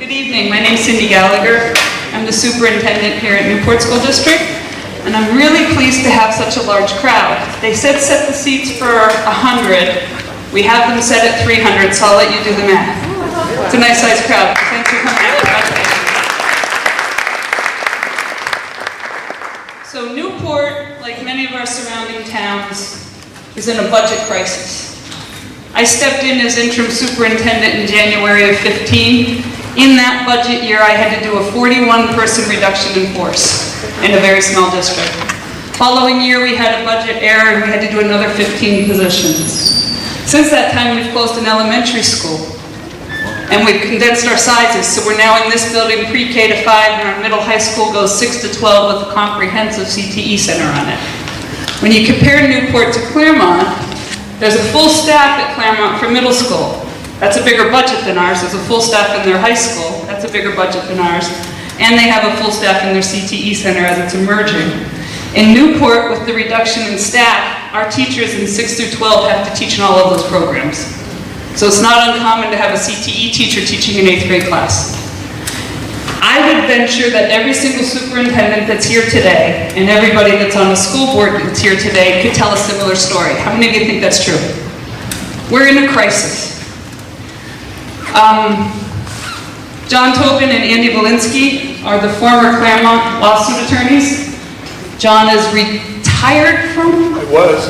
Good evening, my name is Cindy Gallagher. I'm the superintendent here at Newport School District, and I'm really pleased to have such a large crowd. They said set the seats for 100. We have them set at 300, so I'll let you do the math. It's a nice sized crowd. Thanks for coming out. So Newport, like many of our surrounding towns, is in a budget crisis. I stepped in as interim superintendent in January of 15. In that budget year, I had to do a 41-person reduction in force in a very small district. Following year, we had a budget error and we had to do another 15 positions. Since that time, we've closed an elementary school and we've condensed our sizes. So we're now in this building pre-K to 5 and our middle high school goes 6 to 12 with a comprehensive CTE center on it. When you compare Newport to Claremont, there's a full staff at Claremont for middle school. That's a bigger budget than ours. There's a full staff in their high school. That's a bigger budget than ours. And they have a full staff in their CTE center as it's emerging. In Newport, with the reduction in staff, our teachers in 6 through 12 have to teach in all of those programs. So it's not uncommon to have a CTE teacher teaching an 8th grade class. I would venture that every single superintendent that's here today and everybody that's on the school board that's here today could tell a similar story. How many of you think that's true? We're in a crisis. John Tobin and Andy Volinsky are the former Claremont lawsuit attorneys. John is retired from? I was.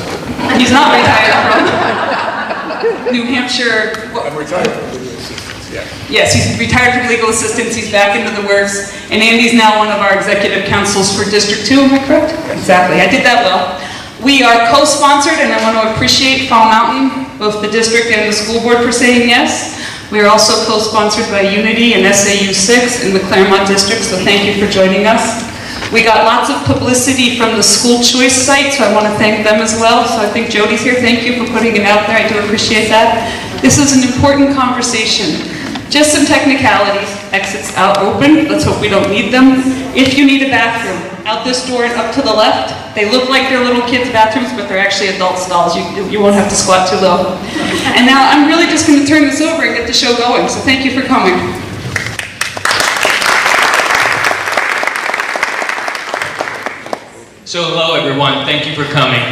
He's not retired from New Hampshire. I'm retired from legal assistance, yeah. Yes, he's retired from legal assistance. He's back into the works. And Andy's now one of our executive councils for District 2, am I correct? Exactly, I did that well. We are co-sponsored, and I want to appreciate Fall Mountain, both the district and the school board, for saying yes. We are also co-sponsored by Unity and SAU 6 in the Claremont district, so thank you for joining us. We got lots of publicity from the school choice site, so I want to thank them as well. So I think Jody's here. Thank you for putting it out there. I do appreciate that. This is an important conversation. Just some technicalities. Exits out open. Let's hope we don't need them. If you need a bathroom, out this door and up to the left. They look like they're little kids' bathrooms, but they're actually adult stalls. You won't have to squat too low. And now I'm really just going to turn this over and get the show going. So thank you for coming. So hello everyone, thank you for coming.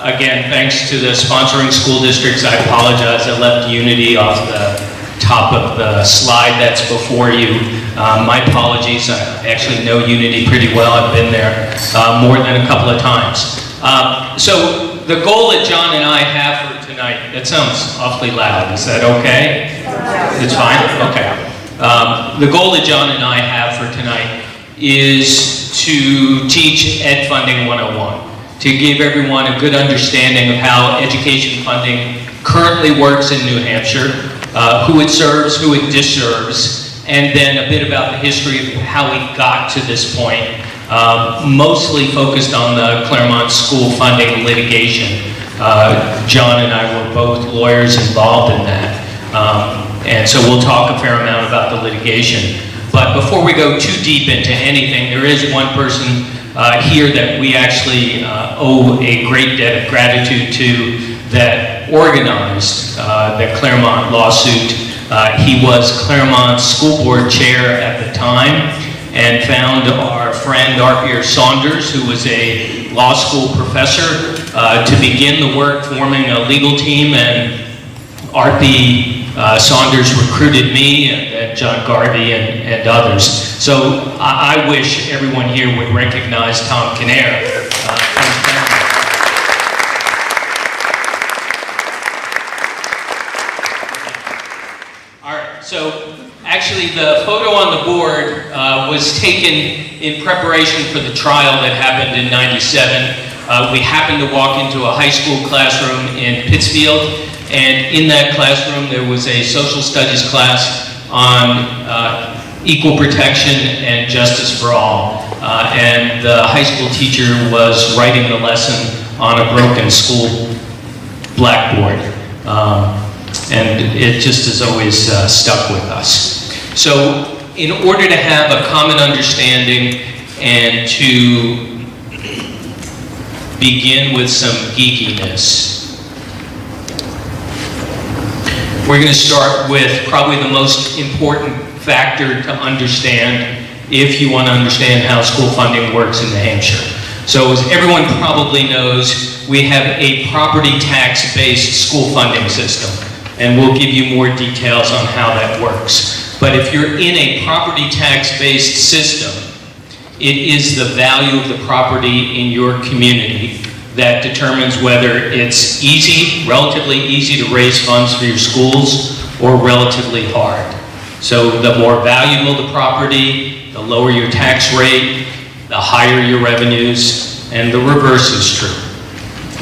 Again, thanks to the sponsoring school districts. I apologize, I left Unity off the top of the slide that's before you. My apologies, I actually know Unity pretty well. I've been there more than a couple of times. So the goal that John and I have for tonight, that sounds awfully loud, is that okay? It's fine? Okay. The goal that John and I have for tonight is to teach Ed Funding 101, to give everyone a good understanding of how education funding currently works in New Hampshire, who it serves, who it disserves, and then a bit about the history of how we got to this point, mostly focused on the Claremont school funding litigation. John and I were both lawyers involved in that, and so we'll talk a fair amount about the litigation. But before we go too deep into anything, there is one person here that we actually owe a great debt of gratitude to that organized the Claremont lawsuit. He was Claremont's school board chair at the time and found our friend Arpia Saunders, who was a law school professor, to begin the work forming a legal team, and Arpia Saunders recruited me and John Garvey and others. So I wish everyone here would recognize Tom Kinnair. All right, so actually the photo on the board was taken in preparation for the trial that happened in '97. We happened to walk into a high school classroom in Pittsfield, and in that classroom there was a social studies class on equal protection and justice for all. And the high school teacher was writing the lesson on a broken school blackboard. And it just has always stuck with us. So in order to have a common understanding and to begin with some geekiness, we're going to start with probably the most important factor to understand if you want to understand how school funding works in New Hampshire. So as everyone probably knows, we have a property tax-based school funding system, and we'll give you more details on how that works. But if you're in a property tax-based system, it is the value of the property in your community that determines whether it's easy, relatively easy to raise funds for your schools, or relatively hard. So the more valuable the property, the lower your tax rate, the higher your revenues, and the reverse is true.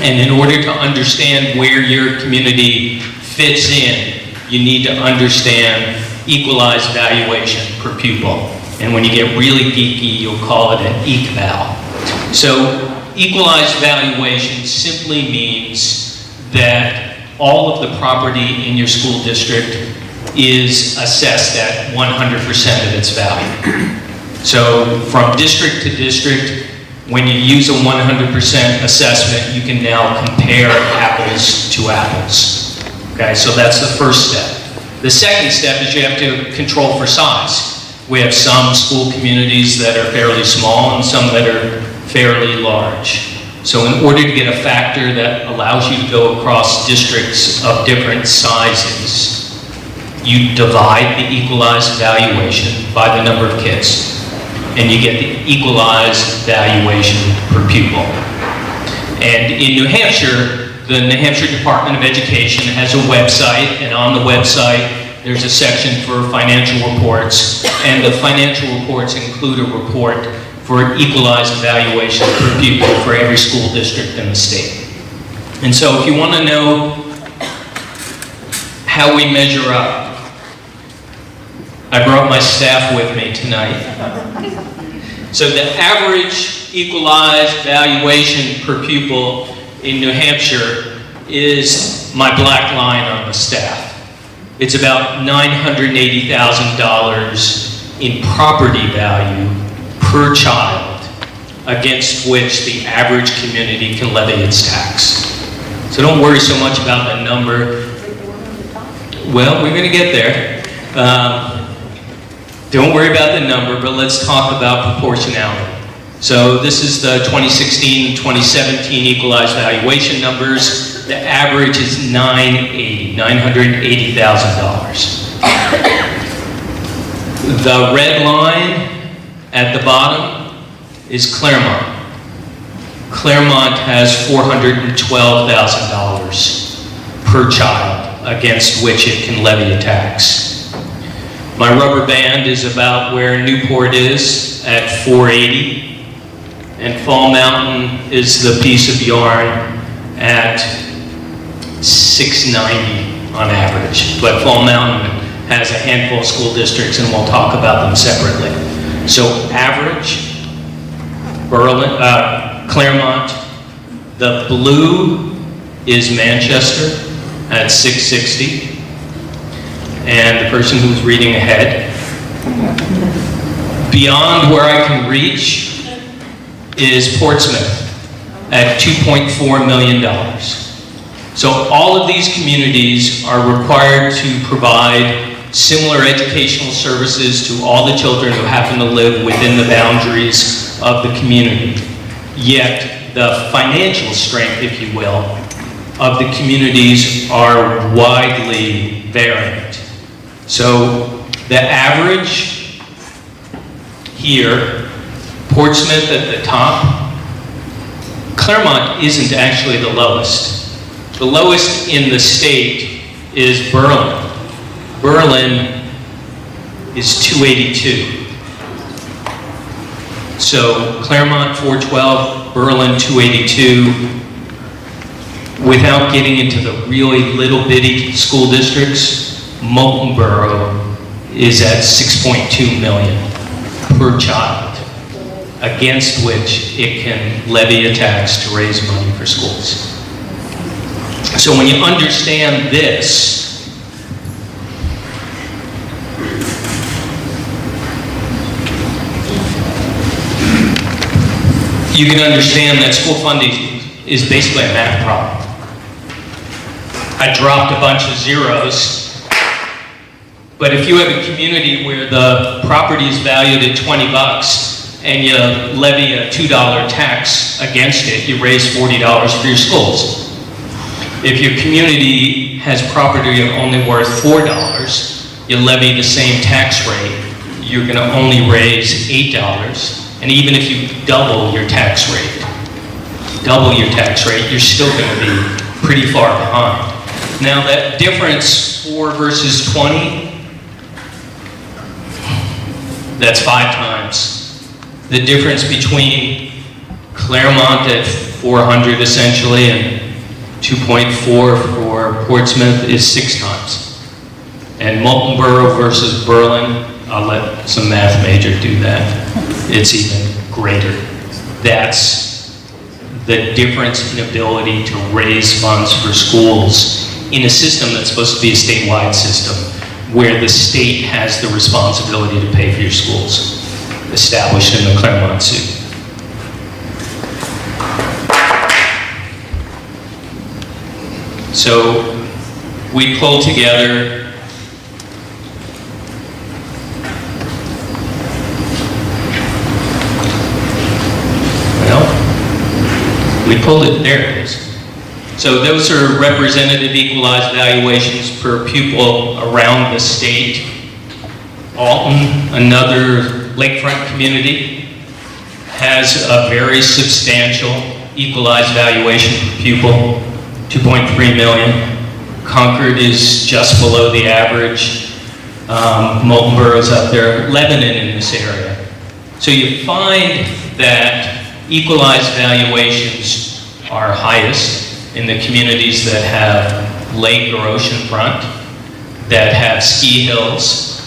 And in order to understand where your community fits in, you need to understand equalized valuation per pupil. And when you get really geeky, you'll call it an eq-val. So equalized valuation simply means that all of the property in your school district is assessed at 100% of its value. So from district to district, when you use a 100% assessment, you can now compare apples to apples. Okay, so that's the first step. The second step is you have to control for size. We have some school communities that are fairly small and some that are fairly large. So in order to get a factor that allows you to go across districts of different sizes, you divide the equalized valuation by the number of kids, and you get the equalized valuation per pupil. And in New Hampshire, the New Hampshire Department of Education has a website, and on the website there's a section for financial reports, and the financial reports include a report for equalized valuation per pupil for every school district in the state. And so if you want to know how we measure up, I brought my staff with me tonight. So the average equalized valuation per pupil in New Hampshire is my black line on the staff. It's about $980,000 in property value per child against which the average community can levy its tax. So don't worry so much about the number. Well, we're going to get there. Don't worry about the number, but let's talk about proportionality. So this is the 2016-2017 equalized valuation numbers. The average is $980,000. The red line at the bottom is Claremont. Claremont has $412,000 per child against which it can levy a tax. My rubber band is about where Newport is at $480,000. And Fall Mountain is the piece of yarn at $690 on average. But Fall Mountain has a handful of school districts, and we'll talk about them separately. So average, Claremont. The blue is Manchester at $660. And the person who's reading ahead. Beyond where I can reach is Portsmouth at $2.4 million. So all of these communities are required to provide similar educational services to all the children who happen to live within the boundaries of the community. Yet the financial strength, if you will, of the communities are widely variant. So the average here, Portsmouth at the top. Claremont isn't actually the lowest. The lowest in the state is Berlin. Berlin is $282. So Claremont $412, Berlin $282. Without getting into the really little bitty school districts, Moulton Borough is at $6.2 million per child, against which it can levy a tax to raise money for schools. So when you understand this, you can understand that school funding is basically a math problem. I dropped a bunch of zeros, But if you have a community where the property is valued at 20 bucks and you levy a $2 tax against it, you raise $40 for your schools. If your community has property only worth $4, you levy the same tax rate, you're going to only raise $8. And even if you double your tax rate, you're still going to be pretty far behind. Now that difference, 4 versus 20, that's 5 times. The difference between Claremont at 400 essentially and 2.4 for Portsmouth is 6 times. And Molten Borough versus Berlin, I'll let some math major do that. It's even greater. That's the difference in ability to raise funds for schools in a system that's supposed to be a statewide system, where the state has the responsibility to pay for your schools, established in the Claremont suit. So we pulled together there it is. So those are representative equalized valuations per pupil around the state. Alton, another lakefront community, has a very substantial equalized valuation per pupil, 2.3 million. Concord is just below the average. Molten Borough's up there. Lebanon in this area. So you find that equalized valuations are highest in the communities that have lake or ocean front, that have ski hills,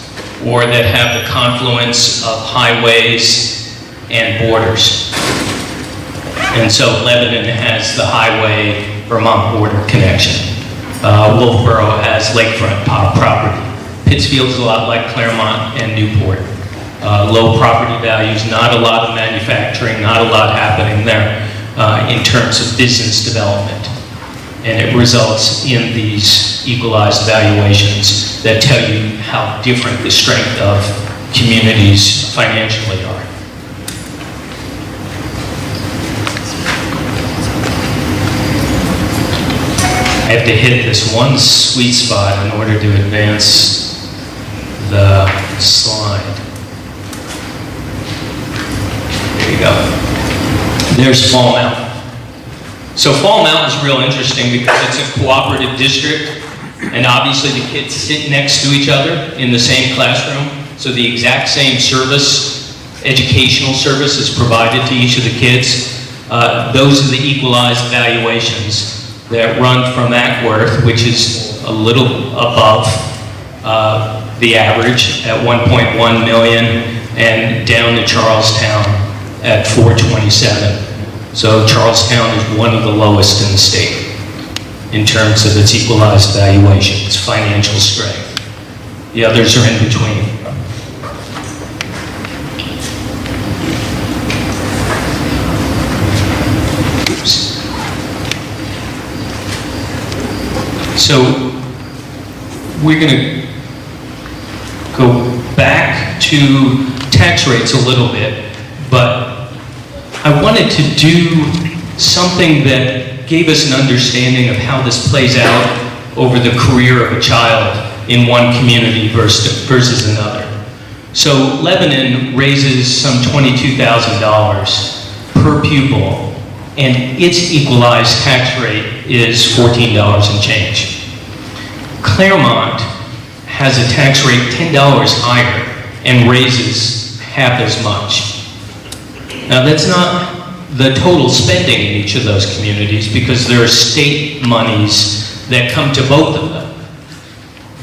or that have the confluence of highways and borders. And so Lebanon has the highway-Vermont border connection. Wolfboro has lakefront property. Pittsfield's a lot like Claremont and Newport. Low property values, not a lot of manufacturing, not a lot happening there in terms of business development. And it results in these equalized valuations that tell you how different the strength of communities financially are. I have to hit this one sweet spot in order to advance the slide. There you go. There's Fall Mountain. So Fall Mountain is real interesting because it's a cooperative district, and obviously the kids sit next to each other in the same classroom, so the exact same service, educational service is provided to each of the kids. Those are the equalized valuations that run from Ackworth, which is a little above the average at 1.1 million, and down to Charlestown at 427. So Charlestown is one of the lowest in the state in terms of its equalized valuation, its financial strength. The others are in between. Oops. So we're going to go back to tax rates a little bit, but I wanted to do something that gave us an understanding of how this plays out over the career of a child in one community versus another. So Lebanon raises some $22,000 per pupil, and its equalized tax rate is $14 and change. Claremont has a tax rate $10 higher and raises half as much. Now that's not the total spending in each of those communities because there are state monies that come to both of them.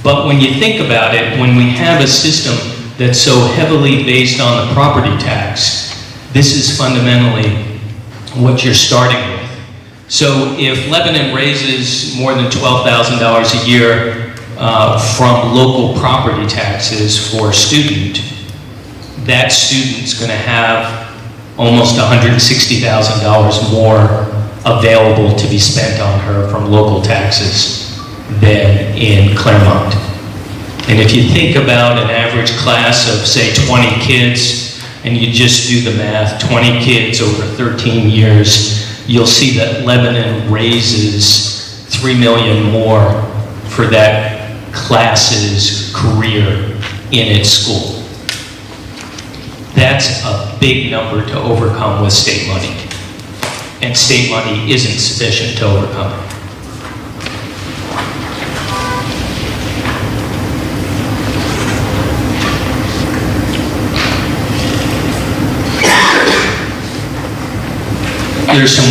But when you think about it, when we have a system that's so heavily based on the property tax, this is fundamentally what you're starting with. So if Lebanon raises more than $12,000 a year from local property taxes for a student, that student's going to have almost $160,000 more available to be spent on her from local taxes than in Claremont. And if you think about an average class of, say, 20 kids, and you just do the math, 20 kids over 13 years, you'll see that Lebanon raises $3 million more for that class's career in its school. That's a big number to overcome with state money. And state money isn't sufficient to overcome it. There's some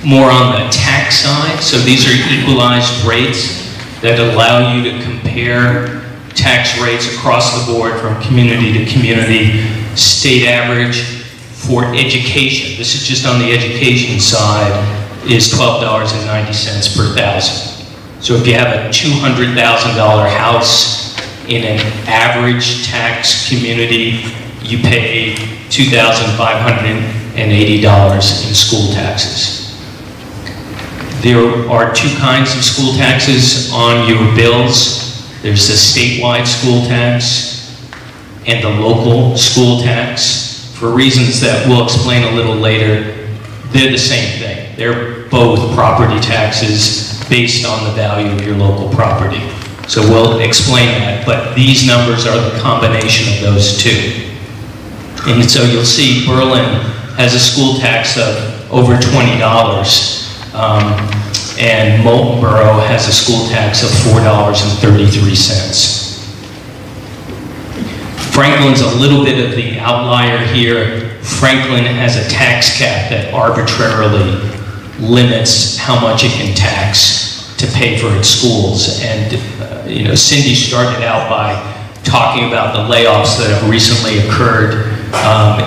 more on the tax side. So these are equalized rates that allow you to compare tax rates across the board from community to community. State average for education, this is just on the education side, is $12.90 per thousand. So if you have a $200,000 house in an average tax community, you pay $2,580 in school taxes. There are two kinds of school taxes on your bills. There's the statewide school tax and the local school tax. For reasons that we'll explain a little later, they're the same thing. They're both property taxes based on the value of your local property. So we'll explain that, but these numbers are the combination of those two. And so you'll see Berlin has a school tax of over $20, and Molten Borough has a school tax of $4.33. Franklin's a little bit of the outlier here. Franklin has a tax cap that arbitrarily limits how much it can tax to pay for its schools. And Cindy started out by talking about the layoffs that have recently occurred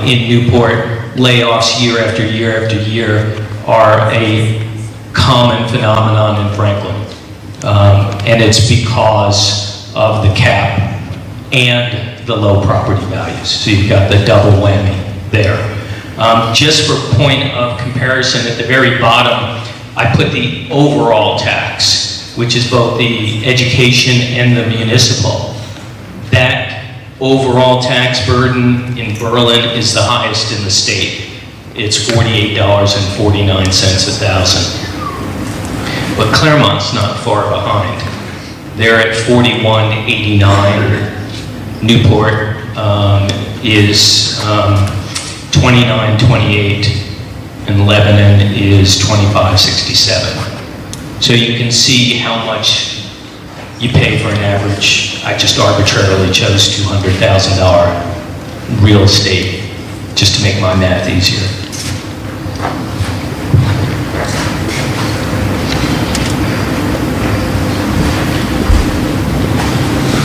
in Newport. Layoffs year after year after year are a common phenomenon in Franklin. And it's because of the cap and the low property values. So you've got the double whammy there. Just for point of comparison, at the very bottom, I put the overall tax, which is both the education and the municipal. That overall tax burden in Berlin is the highest in the state. It's $48.49 a thousand. But Claremont's not far behind. They're at $41.89. Newport is $29.28, and Lebanon is $25.67. So you can see how much you pay for an average. I just arbitrarily chose $200,000 real estate just to make my math easier.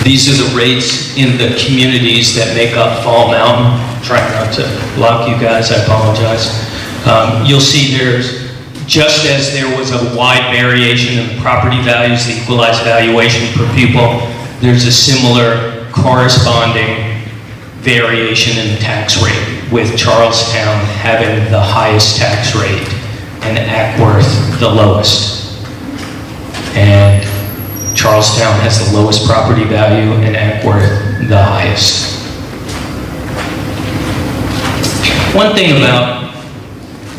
These are the rates in the communities that make up Fall Mountain. Trying not to block you guys, I apologize. You'll see there's, just as there was a wide variation in the property values, the equalized valuation per pupil, there's a similar corresponding variation in the tax rate, with Charlestown having the highest tax rate and Ackworth the lowest. And Charlestown has the lowest property value and Ackworth the highest. One thing about,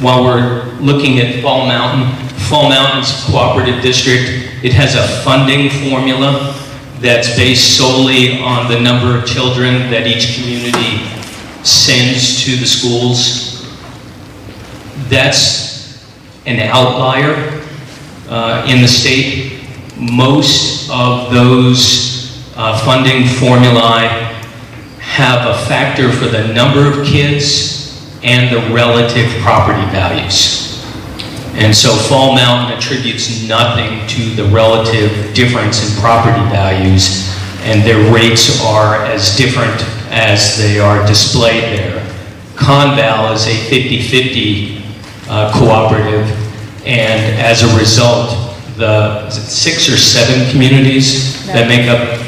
while we're looking at Fall Mountain's cooperative district, it has a funding formula that's based solely on the number of children that each community sends to the schools. That's an outlier in the state. Most of those funding formulae have a factor for the number of kids and the relative property values. And so Fall Mountain attributes nothing to the relative difference in property values, and their rates are as different as they are displayed there. Conval is a 50-50 cooperative, and as a result, the 6 or 7 communities that make up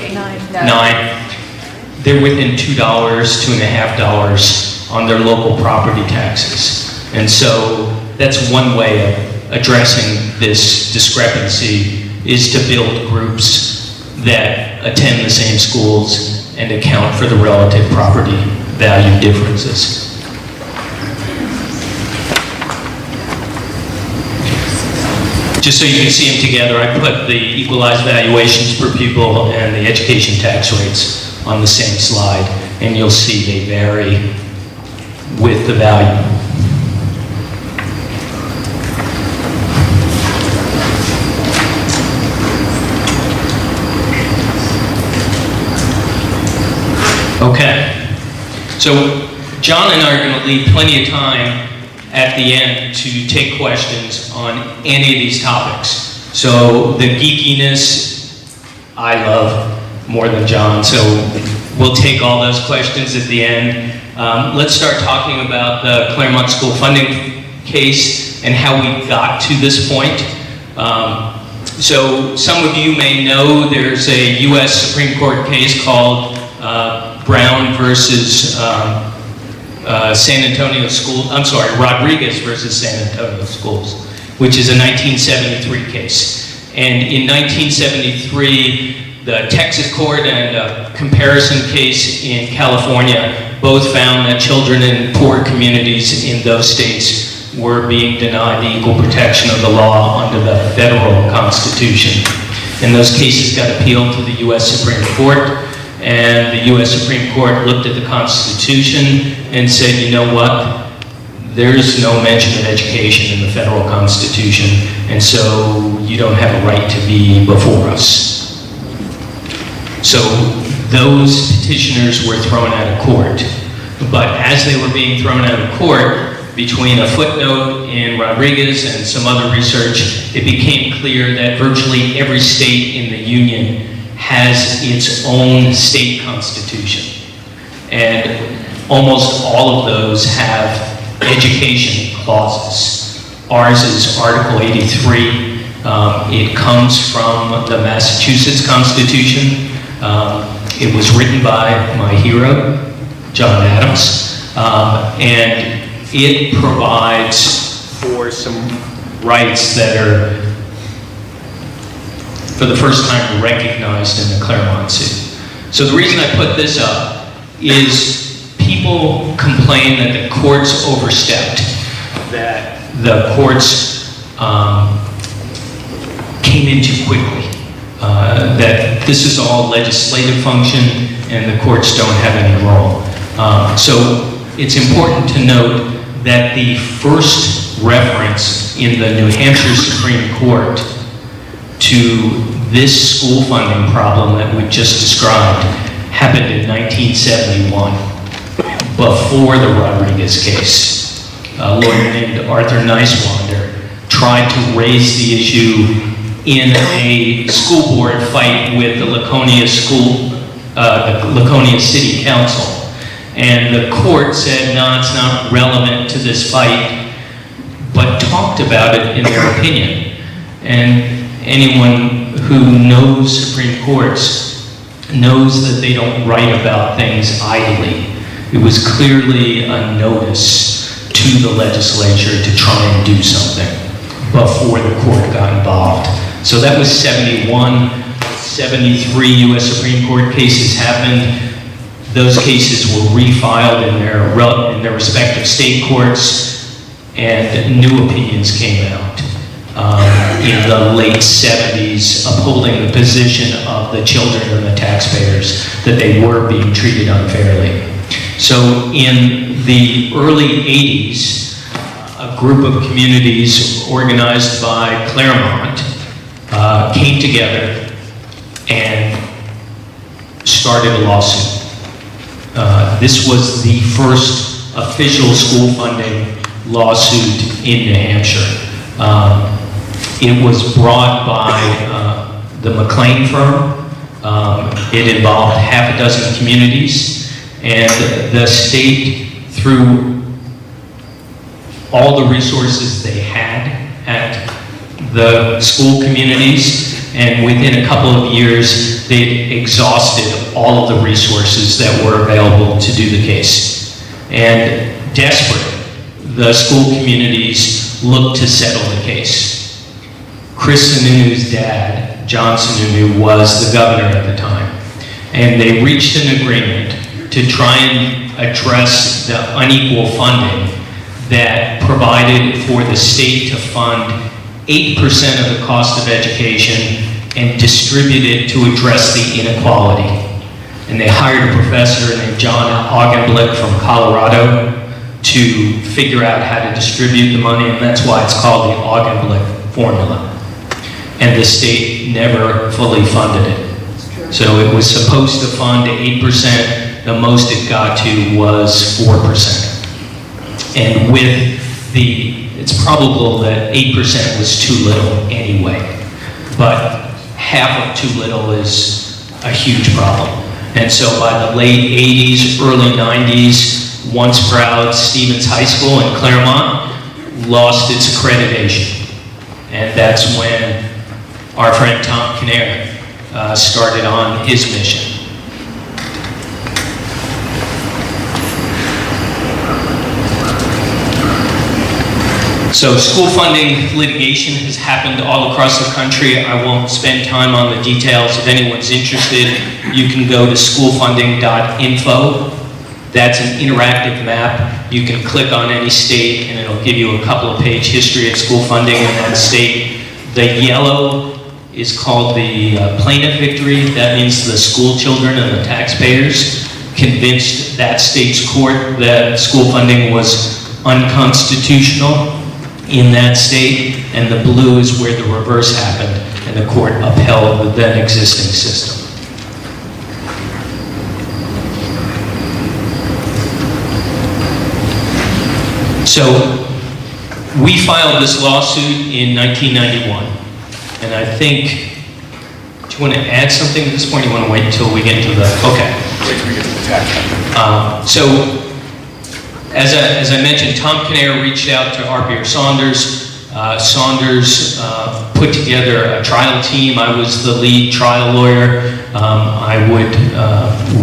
9, they're within $2, $2.50 on their local property taxes. And so that's one way of addressing this discrepancy, is to build groups that attend the same schools and account for the relative property value differences. Just so you can see them together, I put the equalized valuations per pupil and the education tax rates on the same slide, and you'll see they vary with the value. Okay, so John and I are going to leave plenty of time at the end to take questions on any of these topics. So the geekiness I love more than John, so we'll take all those questions at the end. Let's start talking about the Claremont School funding case and how we got to this point. So some of you may know there's a U.S. Supreme Court case called Brown versus San Antonio School, I'm sorry, Rodriguez versus San Antonio Schools, which is a 1973 case. And in 1973, the Texas court and a comparison case in California both found that children in poor communities in those states were being denied the equal protection of the law under the federal Constitution. And those cases got appealed to the U.S. Supreme Court. And the U.S. Supreme Court looked at the Constitution and said, you know what? There's no mention of education in the federal Constitution, and so you don't have a right to be before us. So those petitioners were thrown out of court. But as they were being thrown out of court, between a footnote in Rodriguez and some other research, it became clear that virtually every state in the Union has its own state constitution. And almost all of those have education clauses. Ours is Article 83. It comes from the Massachusetts Constitution. It was written by my hero, John Adams. And it provides for some rights that are for the first time recognized in the Claremont suit. So the reason I put this up is people complain that the courts overstepped, that the courts came in too quickly, that this is all legislative function and the courts don't have any role. So it's important to note that the first reference in the New Hampshire Supreme Court to this school funding problem that we just described happened in 1971, before the Rodriguez case. A lawyer named Arthur Niswander tried to raise the issue in a school board fight with the Laconia City Council. And the court said, no, it's not relevant to this fight, but talked about it in their opinion. And anyone who knows Supreme Courts knows that they don't write about things idly. It was clearly a notice to the legislature to try and do something before the court got involved. So that was 71, 73 U.S. Supreme Court cases happened. Those cases were refiled in their respective state courts, and new opinions came out in the late 70s, upholding the position of the children and the taxpayers that they were being treated unfairly. So in the early 80s, a group of communities organized by Claremont came together and started a lawsuit. This was the first official school funding lawsuit in New Hampshire. It was brought by the McLean firm. It involved half a dozen communities, and the state, through all the resources they had at the school communities, and within a couple of years, they'd exhausted all of the resources that were available to do the case. And desperate, the school communities looked to settle the case. Chris Sununu's dad Johnson, who was the governor at the time. And they reached an agreement to try and address the unequal funding that provided for the state to fund 8% of the cost of education and distribute it to address the inequality. And they hired a professor named John Augenblick from Colorado to figure out how to distribute the money, and that's why it's called the Augenblick formula. And the state never fully funded it. So it was supposed to fund 8%, the most it got to was 4%. And with it's probable that 8% was too little anyway, but half of too little is a huge problem. And so by the late 80s, early 90s, once proud Stevens High School in Claremont lost its accreditation. And that's when our friend Tom Kinnair started on his mission. So school funding litigation has happened all across the country. I won't spend time on the details. If anyone's interested, you can go to schoolfunding.info. That's an interactive map. You can click on any state and it'll give you a couple of page history of school funding in that state. The yellow is called the plaintiff victory. That means the school children and the taxpayers convinced that state's court that school funding was unconstitutional in that state, and the blue is where the reverse happened, and the court upheld the then existing system. So, we filed this lawsuit in 1991, and I think, do you want to add something at this point? You want to wait until we get to the, okay. Wait till we get to the tax. So, as I mentioned, Tom Kinnair reached out to R.P. Saunders. Saunders put together a trial team. I was the lead trial lawyer. I would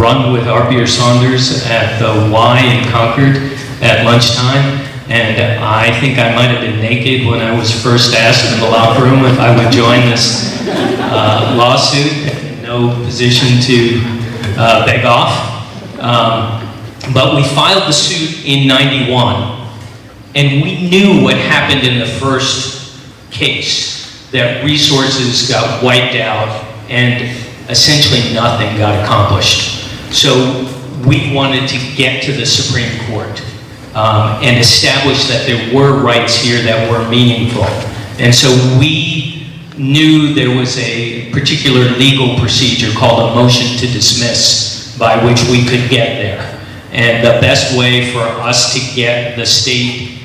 run with R.P. Saunders at the Y in Concord at lunchtime. And I think I might have been naked when I was first asked in the locker room if I would join this lawsuit. No position to beg off. But we filed the suit in '91, and we knew what happened in the first case, that resources got wiped out and essentially nothing got accomplished. So we wanted to get to the Supreme Court and establish that there were rights here that were meaningful. And so we knew there was a particular legal procedure called a motion to dismiss by which we could get there. And the best way for us to get the state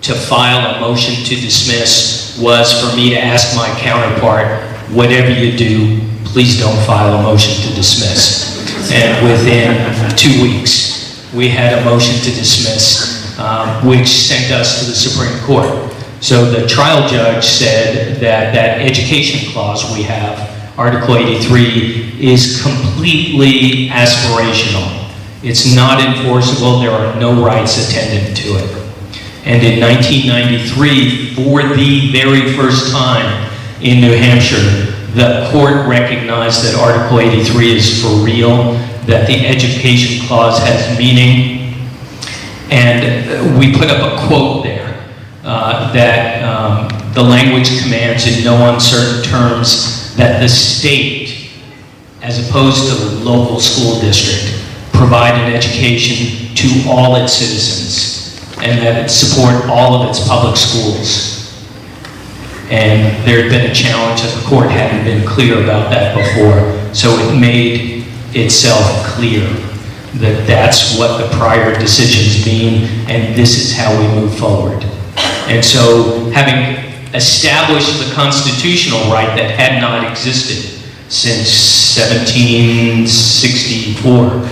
to file a motion to dismiss was for me to ask my counterpart, whatever you do, please don't file a motion to dismiss. And within 2 weeks, we had a motion to dismiss, which sent us to the Supreme Court. So the trial judge said that that education clause we have, Article 83, is completely aspirational. It's not enforceable. There are no rights attendant to it. And in 1993, for the very first time in New Hampshire, the court recognized that Article 83 is for real, that the education clause has meaning. And we put up a quote there that the language commands in no uncertain terms that the state, as opposed to the local school district, provide an education to all its citizens, and that it support all of its public schools. And there had been a challenge that the court hadn't been clear about that before, so it made itself clear that that's what the prior decisions mean, and this is how we move forward. And so, having established the constitutional right that had not existed since 1764,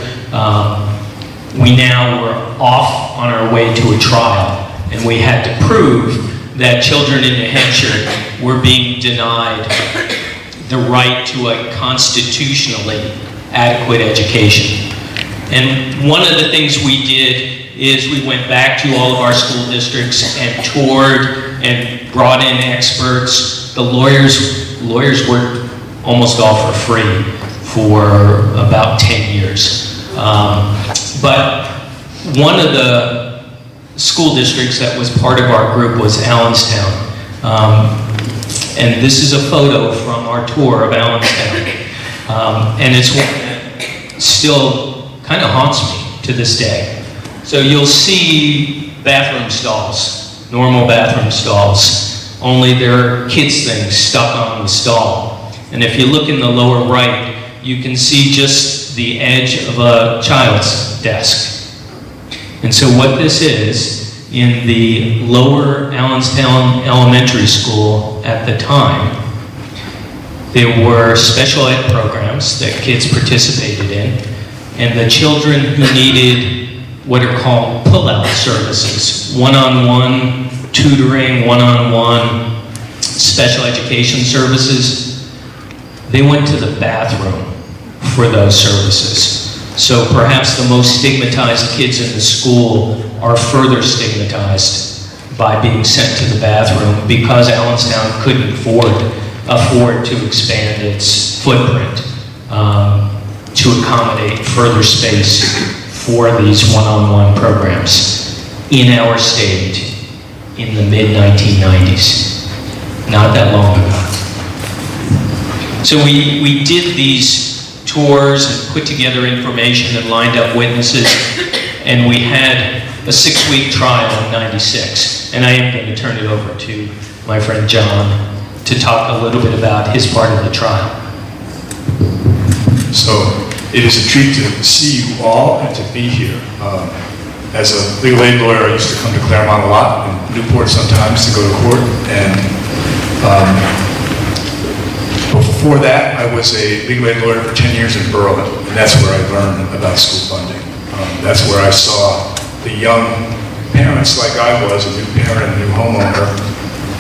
we now were off on our way to a trial, and we had to prove that children in New Hampshire were being denied the right to a constitutionally adequate education. And one of the things we did is we went back to all of our school districts and toured and brought in experts. The lawyers were almost all for free for about 10 years. But one of the school districts that was part of our group was Allenstown. And this is a photo from our tour of Allenstown. And it's one that still kind of haunts me to this day. So you'll see bathroom stalls, normal bathroom stalls, only there are kids' things stuck on the stall. And if you look in the lower right, you can see just the edge of a child's desk. And so what this is, in the lower Allenstown Elementary School at the time, there were special ed programs that kids participated in, and the children who needed what are called pull-out services, one-on-one tutoring, one-on-one special education services, they went to the bathroom for those services. So perhaps the most stigmatized kids in the school are further stigmatized by being sent to the bathroom because Allenstown couldn't afford to expand its footprint to accommodate further space for these one-on-one programs in our state in the mid-1990s, not that long ago. So we did these tours and put together information and lined up witnesses, and we had a 6-week trial in '96. And I am going to turn it over to my friend John to talk a little bit about his part of the trial. So it is a treat to see you all and to be here. As a legal aid lawyer, I used to come to Claremont a lot, and Newport sometimes to go to court. And before that, I was a legal aid lawyer for 10 years in Berlin, and that's where I learned about school funding. That's where I saw the young parents, like I was, a new parent, a new homeowner,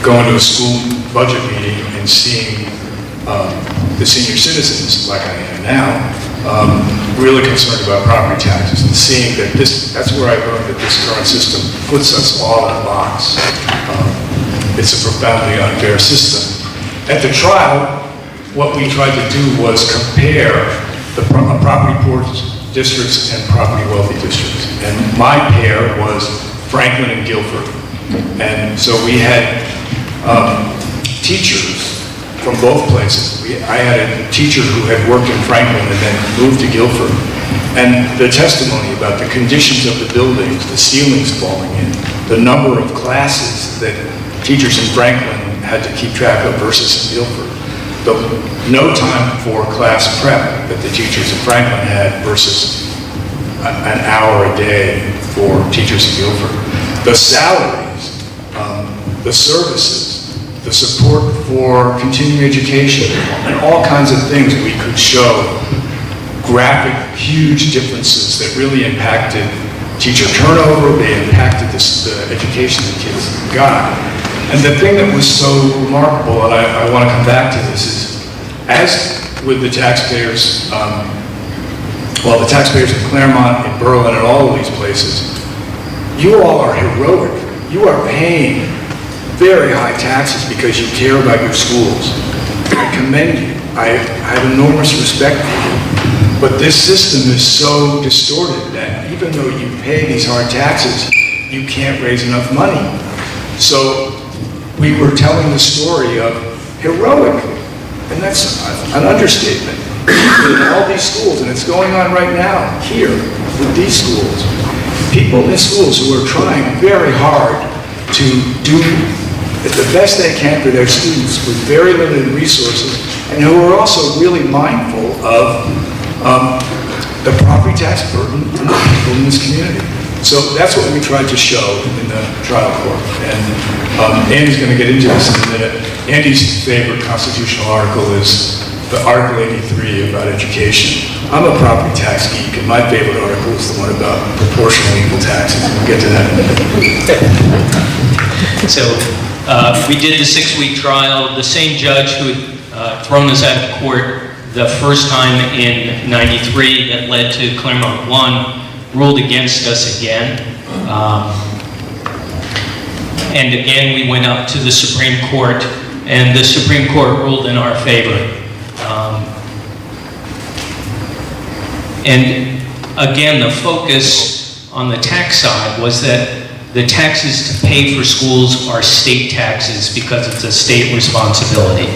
going to a school budget meeting and seeing the senior citizens, like I am now, really concerned about property taxes, and seeing that that's where I learned that this current system puts us all in a box. It's a profoundly unfair system. At the trial, what we tried to do was compare the property poor districts and property wealthy districts. And my pair was Franklin and Guilford. And so we had teachers from both places. I had a teacher who had worked in Franklin and then moved to Guilford. And the testimony about the conditions of the buildings, the ceilings falling in, the number of classes that teachers in Franklin had to keep track of versus in Guilford. No time for class prep that the teachers in Franklin had versus an hour a day for teachers in Guilford. The salaries, the services, the support for continuing education, and all kinds of things we could show graphic, huge differences that really impacted teacher turnover, they impacted the education that kids got. And the thing that was so remarkable, and I want to come back to this, is as with the taxpayers, the taxpayers in Claremont, in Berlin, and all of these places, you all are heroic. You are paying very high taxes because you care about your schools. I commend you. I have enormous respect for you. But this system is so distorted that even though you pay these hard taxes, you can't raise enough money. So we were telling the story of heroic, and that's an understatement, in all these schools, and it's going on right now here with these schools. People in schools who are trying very hard to do the best they can for their students with very limited resources, and who are also really mindful of the property tax burden on the people in this community. So that's what we tried to show in the trial court. And Andy's going to get into this in a minute. Andy's favorite constitutional article is the Article 83 about education. I'm a property tax geek, and my favorite article is the one about proportional equal taxes. We'll get to that in a minute. So we did the 6-week trial. The same judge who had thrown us out of court the first time in '93 that led to Claremont 1 ruled against us again. And again, we went up to the Supreme Court, and the Supreme Court ruled in our favor. And again, the focus on the tax side was that the taxes to pay for schools are state taxes because it's a state responsibility.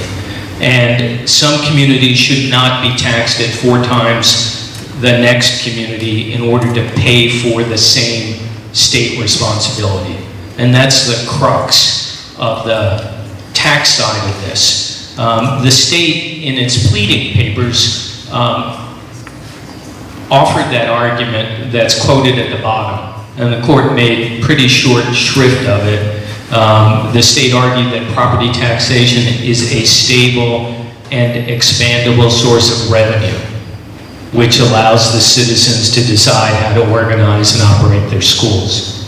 And some communities should not be taxed at 4 times the next community in order to pay for the same state responsibility. And that's the crux of the tax side of this. The state, in its pleading papers, offered that argument that's quoted at the bottom, and the court made pretty short shrift of it. The state argued that property taxation is a stable and expandable source of revenue, which allows the citizens to decide how to organize and operate their schools.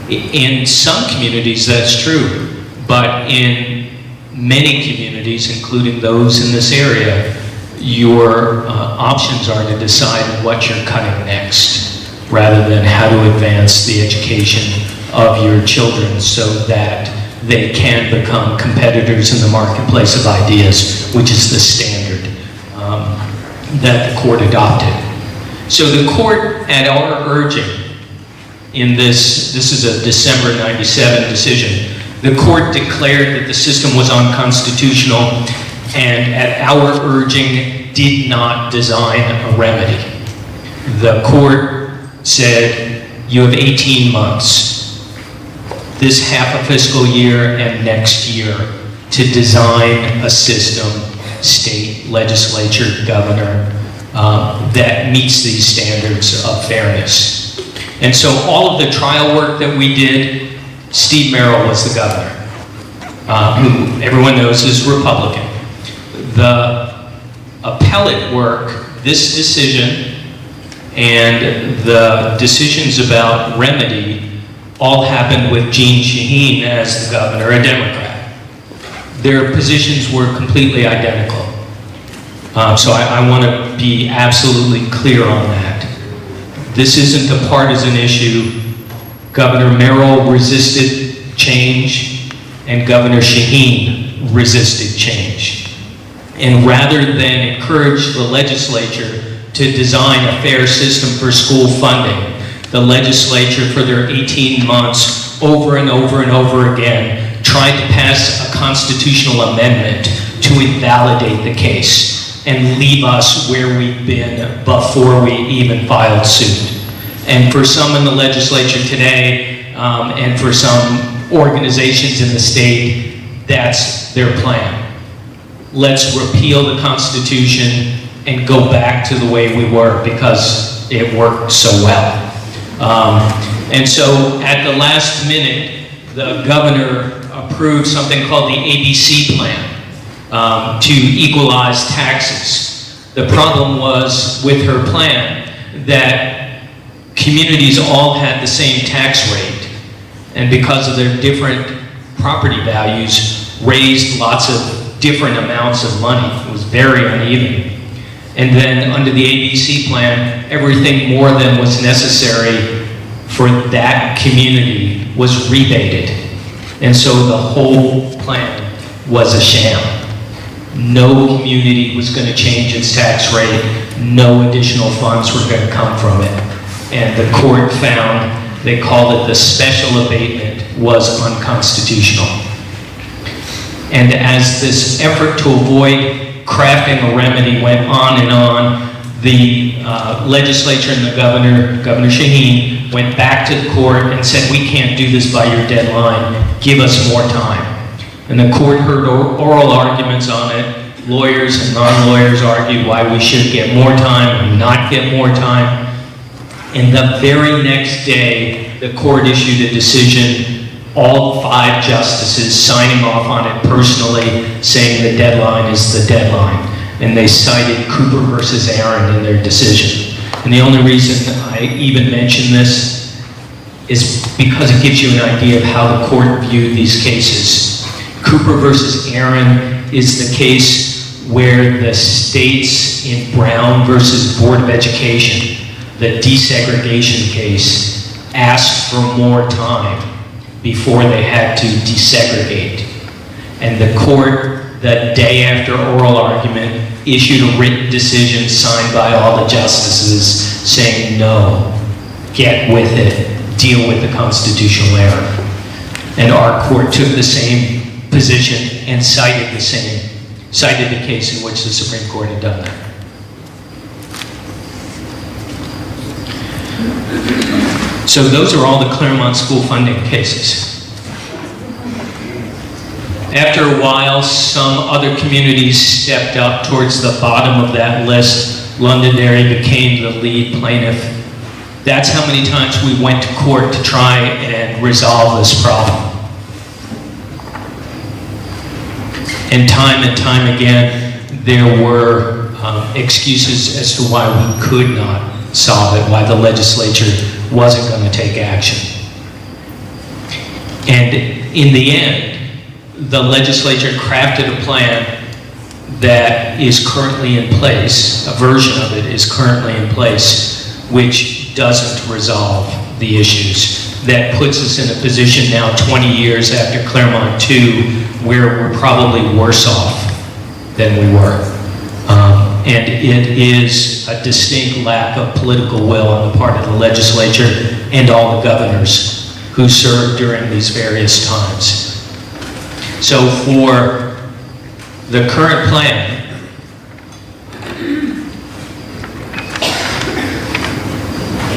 In some communities, that's true, but in many communities, including those in this area, your options are to decide what you're cutting next, rather than how to advance the education of your children so that they can become competitors in the marketplace of ideas, which is the standard that the court adopted. So the court, at our urging, in this is a December '97 decision, the court declared that the system was unconstitutional and, at our urging, did not design a remedy. The court said, you have 18 months, this half a fiscal year and next year, to design a system, state, legislature, governor, that meets these standards of fairness. And so all of the trial work that we did, Steve Merrill was the governor, who everyone knows is Republican. The appellate work, this decision, and the decisions about remedy all happened with Gene Shaheen as the governor, a Democrat. Their positions were completely identical. So I want to be absolutely clear on that. This isn't a partisan issue. Governor Merrill resisted change, and Governor Shaheen resisted change. And rather than encourage the legislature to design a fair system for school funding, the legislature, for their 18 months, over and over and over again, tried to pass a constitutional amendment to invalidate the case and leave us where we've been before we even filed suit. And for some in the legislature today, and for some organizations in the state, that's their plan. Let's repeal the Constitution and go back to the way we were because it worked so well. And so at the last minute, the governor approved something called the ABC plan to equalize taxes. The problem was with her plan that communities all had the same tax rate, and because of their different property values, raised lots of different amounts of money. It was very uneven. And then under the ABC plan, everything more than was necessary for that community was rebated. And so the whole plan was a sham. No community was going to change its tax rate. No additional funds were going to come from it. And the court found, they called it the special abatement, was unconstitutional. And as this effort to avoid crafting a remedy went on and on, the legislature and the Governor Shaheen, went back to the court and said, we can't do this by your deadline, give us more time. And the court heard oral arguments on it. Lawyers and non-lawyers argued why we should get more time and not get more time. And the very next day, the court issued a decision, all 5 justices signing off on it personally, saying the deadline is the deadline. And they cited Cooper versus Aaron in their decision. And the only reason I even mention this is because it gives you an idea of how the court viewed these cases. Cooper versus Aaron is the case where the states in Brown versus Board of Education, the desegregation case, asked for more time before they had to desegregate. And the court, the day after oral argument, issued a written decision signed by all the justices saying, no, get with it, deal with the constitutional error. And our court took the same position and cited the case in which the Supreme Court had done that. So those are all the Claremont school funding cases. After a while, some other communities stepped up towards the bottom of that list. Londonderry became the lead plaintiff. That's how many times we went to court to try and resolve this problem. And time again, there were excuses as to why we could not solve it, why the legislature wasn't going to take action. And in the end, the legislature crafted a plan that is currently in place, a version of it is currently in place, which doesn't resolve the issues. That puts us in a position now 20 years after Claremont 2 where we're probably worse off than we were. And it is a distinct lack of political will on the part of the legislature and all the governors who served during these various times. So for the current plan,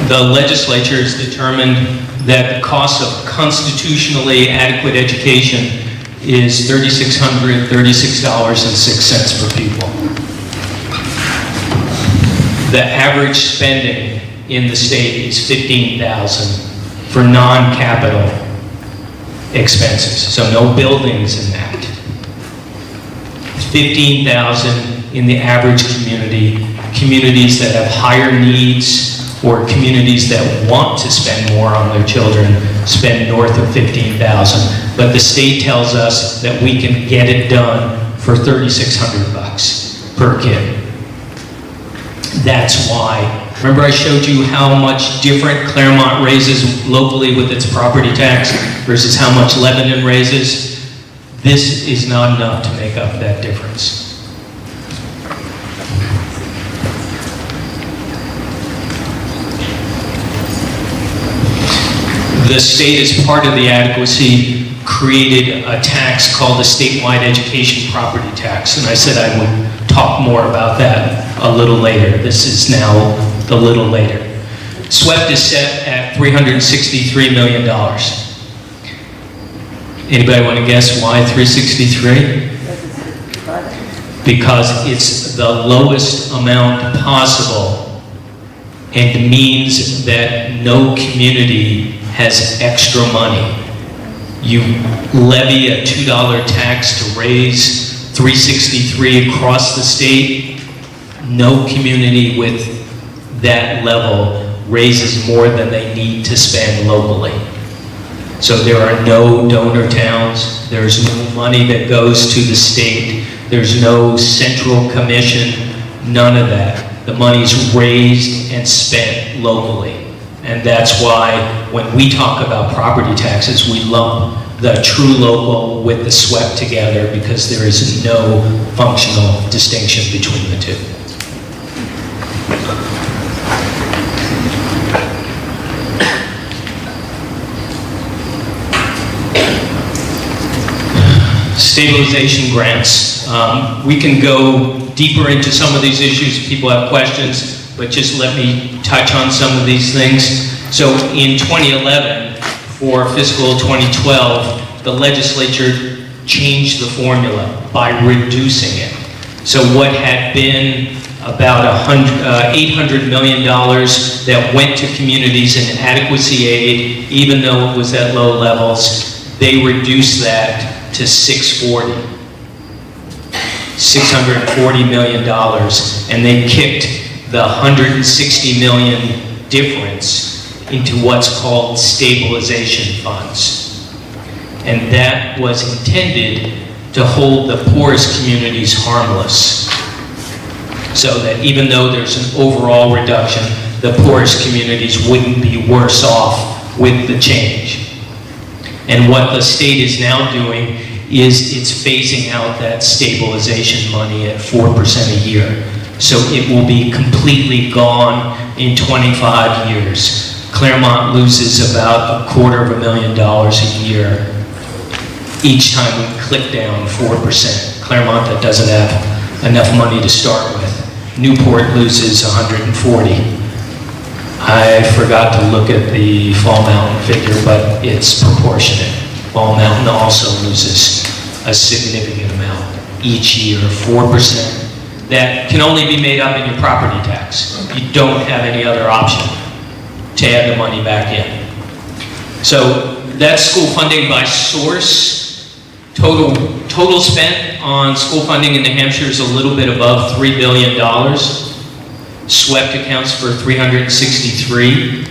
the legislature has determined that the cost of constitutionally adequate education is $3,636.06 per pupil. The average spending in the state is $15,000 for non-capital expenses, so no buildings in that. $15,000 in the average community. Communities that have higher needs or communities that want to spend more on their children spend north of $15,000. But the state tells us that we can get it done for $3,600 per kid. That's why. Remember I showed you how much different Claremont raises locally with its property tax versus how much Lebanon raises? This is not enough to make up that difference. The state, as part of the adequacy, created a tax called the statewide education property tax. And I said I would talk more about that a little later. This is now a little later. SWEPT is set at $363 million. Anybody want to guess why 363? Because it's the lowest amount possible and means that no community has extra money. You levy a $2 tax to raise 363 across the state. No community with that level raises more than they need to spend locally. So there are no donor towns. There's no money that goes to the state. There's no central commission, none of that. The money's raised and spent locally. And that's why when we talk about property taxes, we lump the true local with the SWEPT together because there is no functional distinction between the two. Stabilization grants. We can go deeper into some of these issues if people have questions, but just let me touch on some of these things. So in 2011, for fiscal 2012, the legislature changed the formula by reducing it. So what had been about $800 million that went to communities in adequacy aid, even though it was at low levels, they reduced that to $640 million, and they kicked the $160 million difference into what's called stabilization funds. And that was intended to hold the poorest communities harmless, so that even though there's an overall reduction, the poorest communities wouldn't be worse off with the change. And what the state is now doing is it's phasing out that stabilization money at 4% a year. So it will be completely gone in 25 years. Claremont loses about $250,000 a year each time we click down 4%. Claremont that doesn't have enough money to start with. Newport loses 140. I forgot to look at the Fall Mountain figure, but it's proportionate. Fall Mountain also loses a significant amount each year, 4%. That can only be made up in your property tax. You don't have any other option to add the money back in. So that's school funding by source. Total spent on school funding in New Hampshire is a little bit above $3 billion. SWEPT accounts for 363.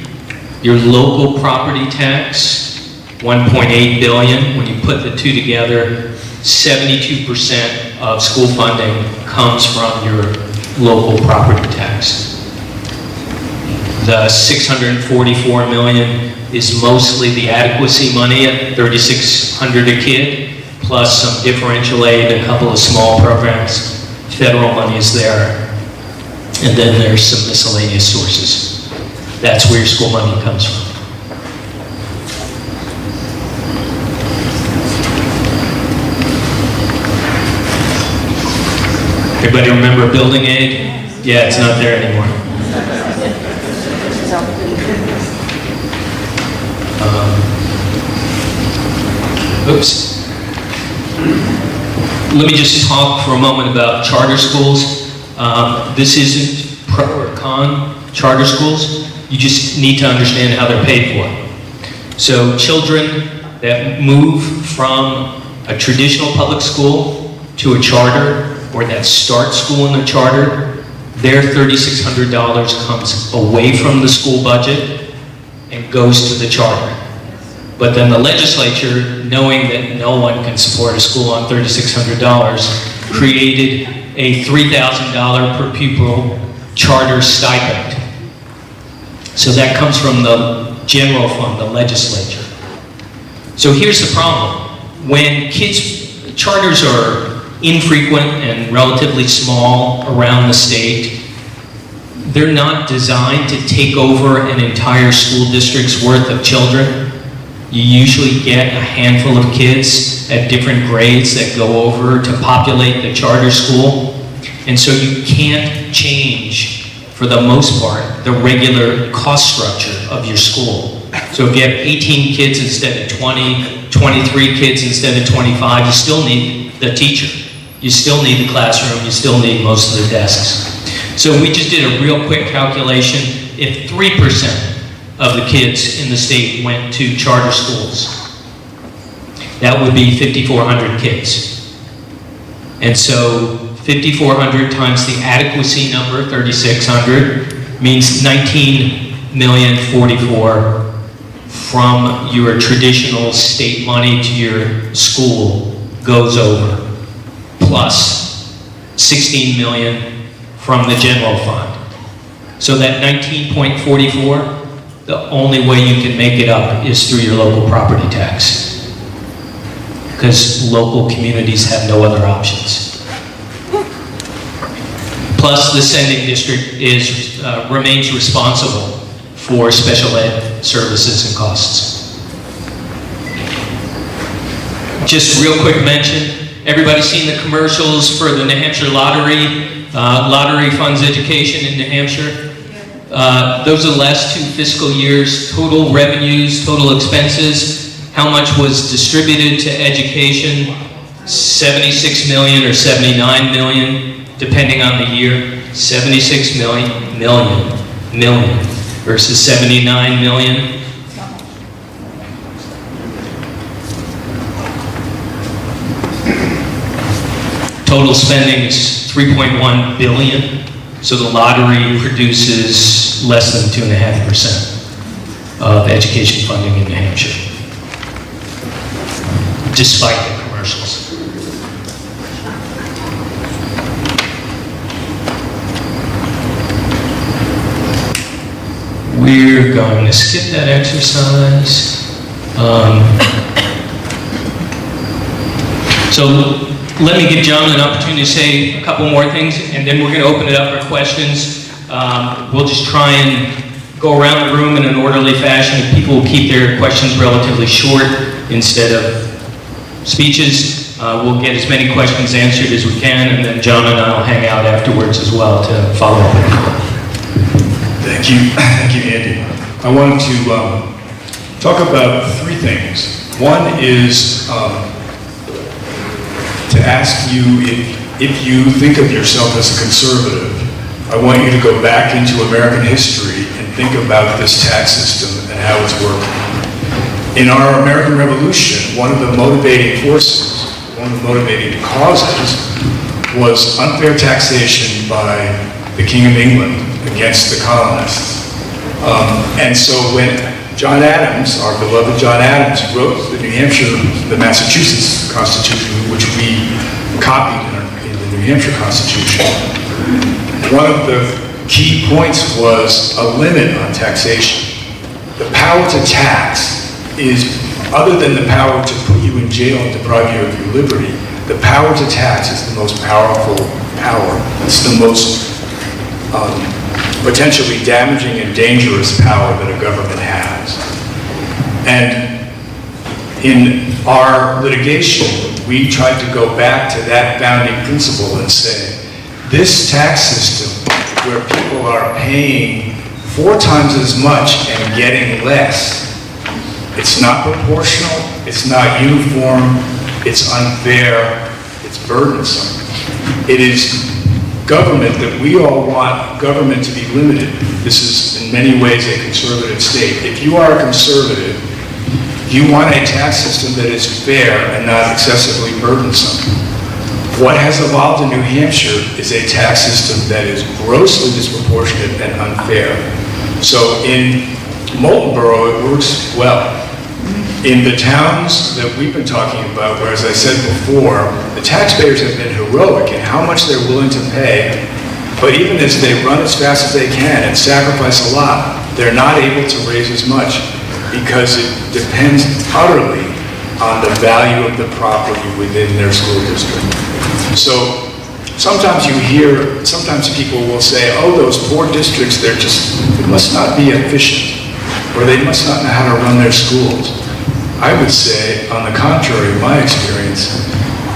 Your local property tax, 1.8 billion. When you put the two together, 72% of school funding comes from your local property tax. The 644 million is mostly the adequacy money at $3,600 a kid, plus some differential aid, a couple of small programs. Federal money is there. And then there's some miscellaneous sources. That's where your school money comes from. Everybody remember building aid? Yeah, it's not there anymore. Oops. Let me just talk for a moment about charter schools. This isn't pro or con charter schools. You just need to understand how they're paid for. So children that move from a traditional public school to a charter, or that start school in a charter, their $3,600 comes away from the school budget and goes to the charter. But then the legislature, knowing that no one can support a school on $3,600, created a $3,000 per pupil charter stipend. So that comes from the general fund, the legislature. So here's the problem. When charters are infrequent and relatively small around the state, they're not designed to take over an entire school district's worth of children. You usually get a handful of kids at different grades that go over to populate the charter school. And so you can't change, for the most part, the regular cost structure of your school. So if you have 18 kids instead of 20, 23 kids instead of 25, you still need the teacher. You still need the classroom. You still need most of the desks. So we just did a real quick calculation. If 3% of the kids in the state went to charter schools, that would be 5,400 kids. And so 5,400 times the adequacy number, 3,600, means 19,044,000 from your traditional state money to your school goes over, plus 16 million from the general fund. So that 19.44, the only way you can make it up is through your local property tax, because local communities have no other options. Plus, the sending district remains responsible for special ed services and costs. Just real quick mention, everybody seen the commercials for the New Hampshire Lottery? Lottery funds education in New Hampshire. Those are the last 2 fiscal years, total revenues, total expenses, how much was distributed to education, 76 million or 79 million, depending on the year. 76 million versus 79 million. Total spending is 3.1 billion. So the lottery produces less than 2.5% of education funding in New Hampshire, despite the commercials. We're going to skip that exercise. So let me give John an opportunity to say a couple more things, and then we're going to open it up for questions. We'll just try and go around the room in an orderly fashion. If people will keep their questions relatively short instead of speeches, we'll get as many questions answered as we can, and then John and I will hang out afterwards as well to follow up. Thank you, Andy. I wanted to talk about three things. One is to ask you if you think of yourself as a conservative. I want you to go back into American history and think about this tax system and how it's working. In our American Revolution, one of the motivating forces, one of the motivating causes was unfair taxation by the King of England against the colonists. And so when John Adams, our beloved John Adams, wrote the the Massachusetts Constitution, which we copied in the New Hampshire Constitution, one of the key points was a limit on taxation. The power to tax is, other than the power to put you in jail and deprive you of your liberty, the power to tax is the most powerful power. It's the most potentially damaging and dangerous power that a government has. And in our litigation, we tried to go back to that founding principle and say, this tax system where people are paying 4 times as much and getting less, it's not proportional, it's not uniform, it's unfair, it's burdensome. It is government that we all want government to be limited. This is in many ways a conservative state. If you are a conservative, you want a tax system that is fair and not excessively burdensome. What has evolved in New Hampshire is a tax system that is grossly disproportionate and unfair. So in Molten Borough, it works well. In the towns that we've been talking about, where, as I said before, the taxpayers have been heroic in how much they're willing to pay, but even as they run as fast as they can and sacrifice a lot, they're not able to raise as much because it depends utterly on the value of the property within their school district. So sometimes sometimes people will say, oh, those poor districts, they must not be efficient, or they must not know how to run their schools. I would say, on the contrary, in my experience,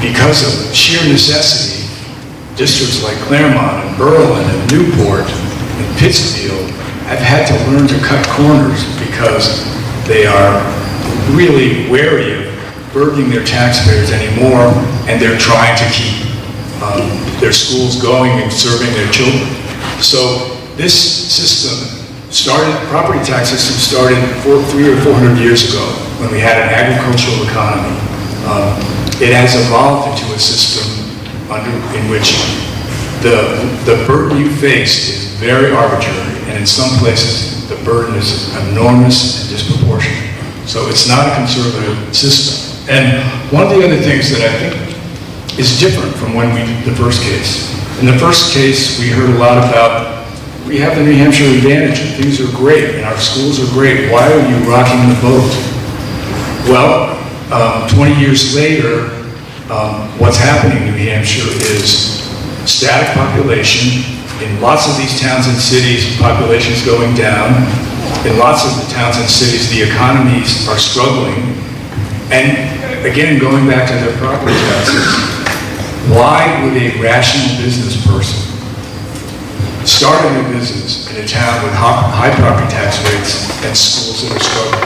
because of sheer necessity, districts like Claremont and Berlin and Newport and Pittsfield have had to learn to cut corners because they are really wary of burdening their taxpayers anymore, and they're trying to keep their schools going and serving their children. So this system property tax system started 300 or 400 years ago when we had an agricultural economy. It has evolved into a system in which the burden you face is very arbitrary, and in some places the burden is enormous and disproportionate. So it's not a conservative system. And one of the other things that I think is different from when we did the first case. In the first case, we heard a lot about, we have the New Hampshire advantage and things are great and our schools are great. Why are you rocking the boat? Well, 20 years later, what's happening in New Hampshire is static population. In lots of these towns and cities, population is going down. In lots of the towns and cities, the economies are struggling. And again, going back to their property taxes, why would a rational business person start a new business in a town with high property tax rates and schools that are struggling?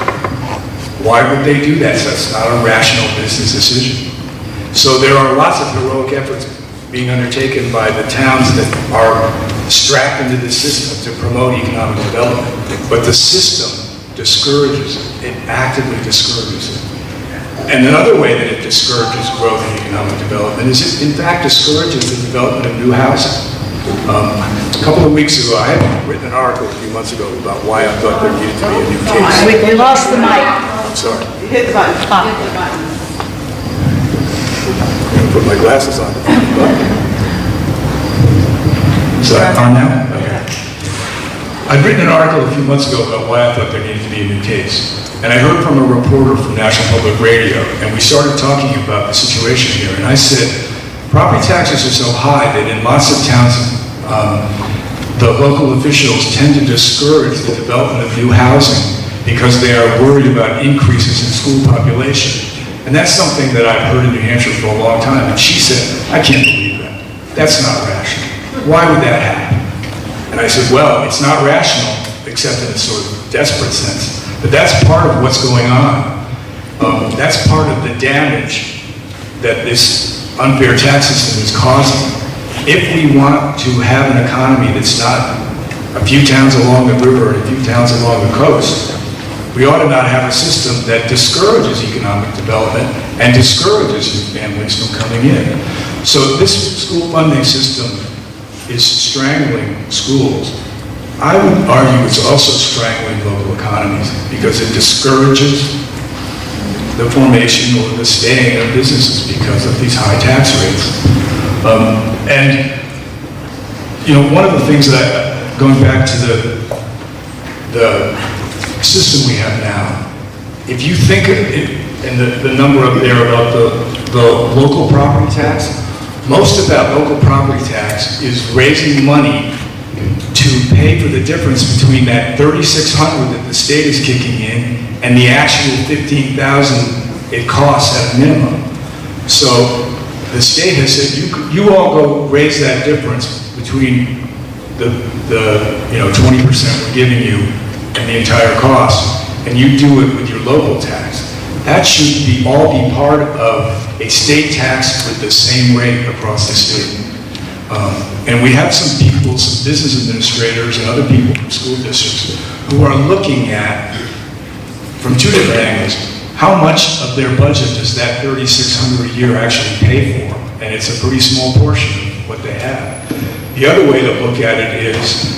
Why would they do that? So that's not a rational business decision. So there are lots of heroic efforts being undertaken by the towns that are strapped into the system to promote economic development. But the system discourages it. It actively discourages it. And another way that it discourages growth and economic development is it, in fact, discourages the development of new housing. A couple of weeks ago, I had written an article a few months ago about why I thought there needed to be a new case. We lost the mic. I'm sorry. You hit the button. I'm going to put my glasses on. Is that on now? Okay. I'd written an article a few months ago about why I thought there needed to be a new case. And I heard from a reporter from National Public Radio, and we started talking about the situation here. And I said, property taxes are so high that in lots of towns, the local officials tend to discourage the development of new housing because they are worried about increases in school population. And that's something that I've heard in New Hampshire for a long time. And she said, I can't believe that. That's not rational. Why would that happen? And I said, well, it's not rational, except in a sort of desperate sense. But that's part of what's going on. That's part of the damage that this unfair tax system is causing. If we want to have an economy that's not a few towns along the river and a few towns along the coast, we ought to not have a system that discourages economic development and discourages new families from coming in. So this school funding system is strangling schools. I would argue it's also strangling local economies because it discourages the formation or the staying of businesses because of these high tax rates. And you know, one of the things that going back to the system we have now, if you think of it, and the number up there about the local property tax, most of that local property tax is raising money to pay for the difference between that $3,600 that the state is kicking in and the actual $15,000 it costs at a minimum. So the state has said, you all go raise that difference between the 20% we're giving you and the entire cost, and you do it with your local tax. That should all be part of a state tax with the same rate across the state. And we have some people, some business administrators and other people from school districts who are looking at, from two different angles, how much of their budget does that $3,600 a year actually pay for? And it's a pretty small portion of what they have. The other way to look at it is,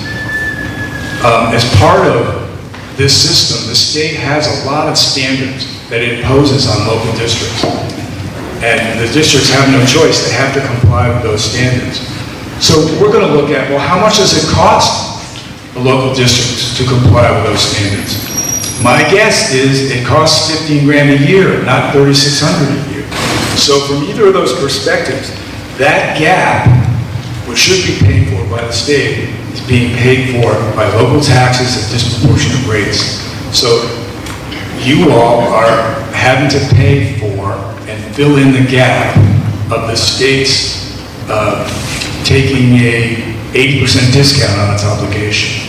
as part of this system, the state has a lot of standards that it imposes on local districts. And the districts have no choice, they have to comply with those standards. So we're going to look at, well, how much does it cost the local districts to comply with those standards? My guess is it costs $15 grand a year, not $3,600 a year. So from either of those perspectives, that gap, which should be paid for by the state, is being paid for by local taxes at disproportionate rates. So you all are having to pay for and fill in the gap of the state's taking a 80% discount on its obligation.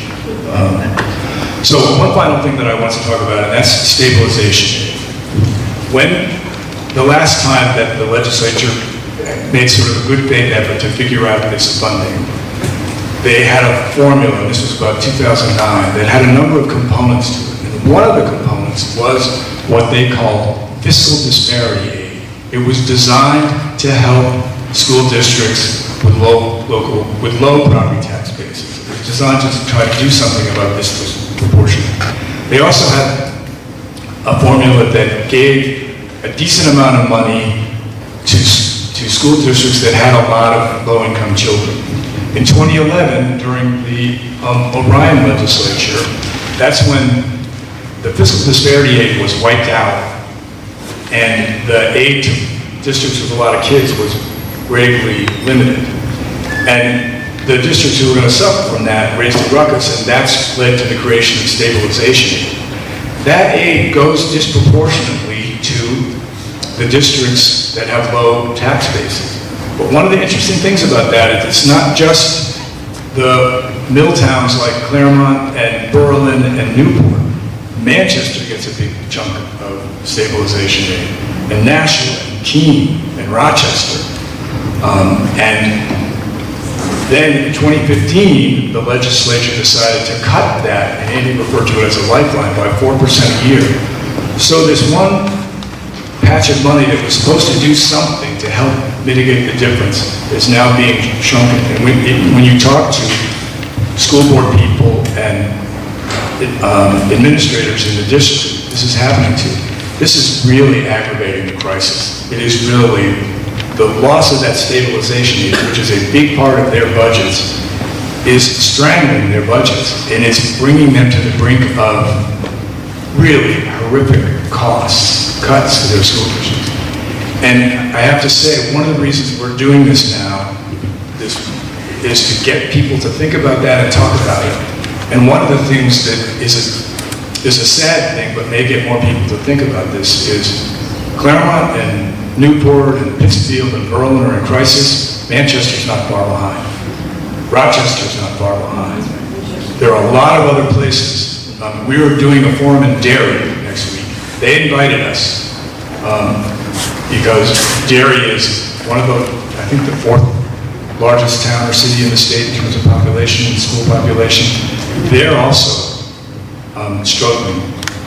So one final thing that I want to talk about, and that's stabilization. When the last time that the legislature made sort of a good faith effort to figure out this funding, they had a formula, and this was about 2009, that had a number of components to it. And one of the components was what they called fiscal disparity aid. It was designed to help school districts with low property tax bases. It was designed to try to do something about this disproportion. They also had a formula that gave a decent amount of money to school districts that had a lot of low-income children. In 2011, during the O'Brien legislature, that's when the fiscal disparity aid was wiped out, and the aid to districts with a lot of kids was greatly limited. And the districts who were going to suffer from that raised a ruckus, and that's led to the creation of stabilization aid. That aid goes disproportionately to the districts that have low tax bases. But one of the interesting things about that is it's not just the mill towns like Claremont and Berlin and Newport. Manchester gets a big chunk of stabilization aid, and Nashua and Keene and Rochester. And then in 2015, the legislature decided to cut that, and Andy referred to it as a lifeline, by 4% a year. So this one patch of money that was supposed to do something to help mitigate the difference is now being shrunken. And when you talk to school board people and administrators in the district, this is happening to. This is really aggravating the crisis. It is really the loss of that stabilization aid, which is a big part of their budgets, is strangling their budgets, and it's bringing them to the brink of really horrific costs, cuts to their school districts. And I have to say, one of the reasons we're doing this now is to get people to think about that and talk about it. And one of the things that is a sad thing, but may get more people to think about this, is Claremont and Newport and Pittsfield and Berlin are in crisis. Manchester's not far behind. Rochester's not far behind. There are a lot of other places. We were doing a forum in Derry next week. They invited us because Derry is one of the, I think, the fourth largest town or city in the state in terms of population and school population. They're also struggling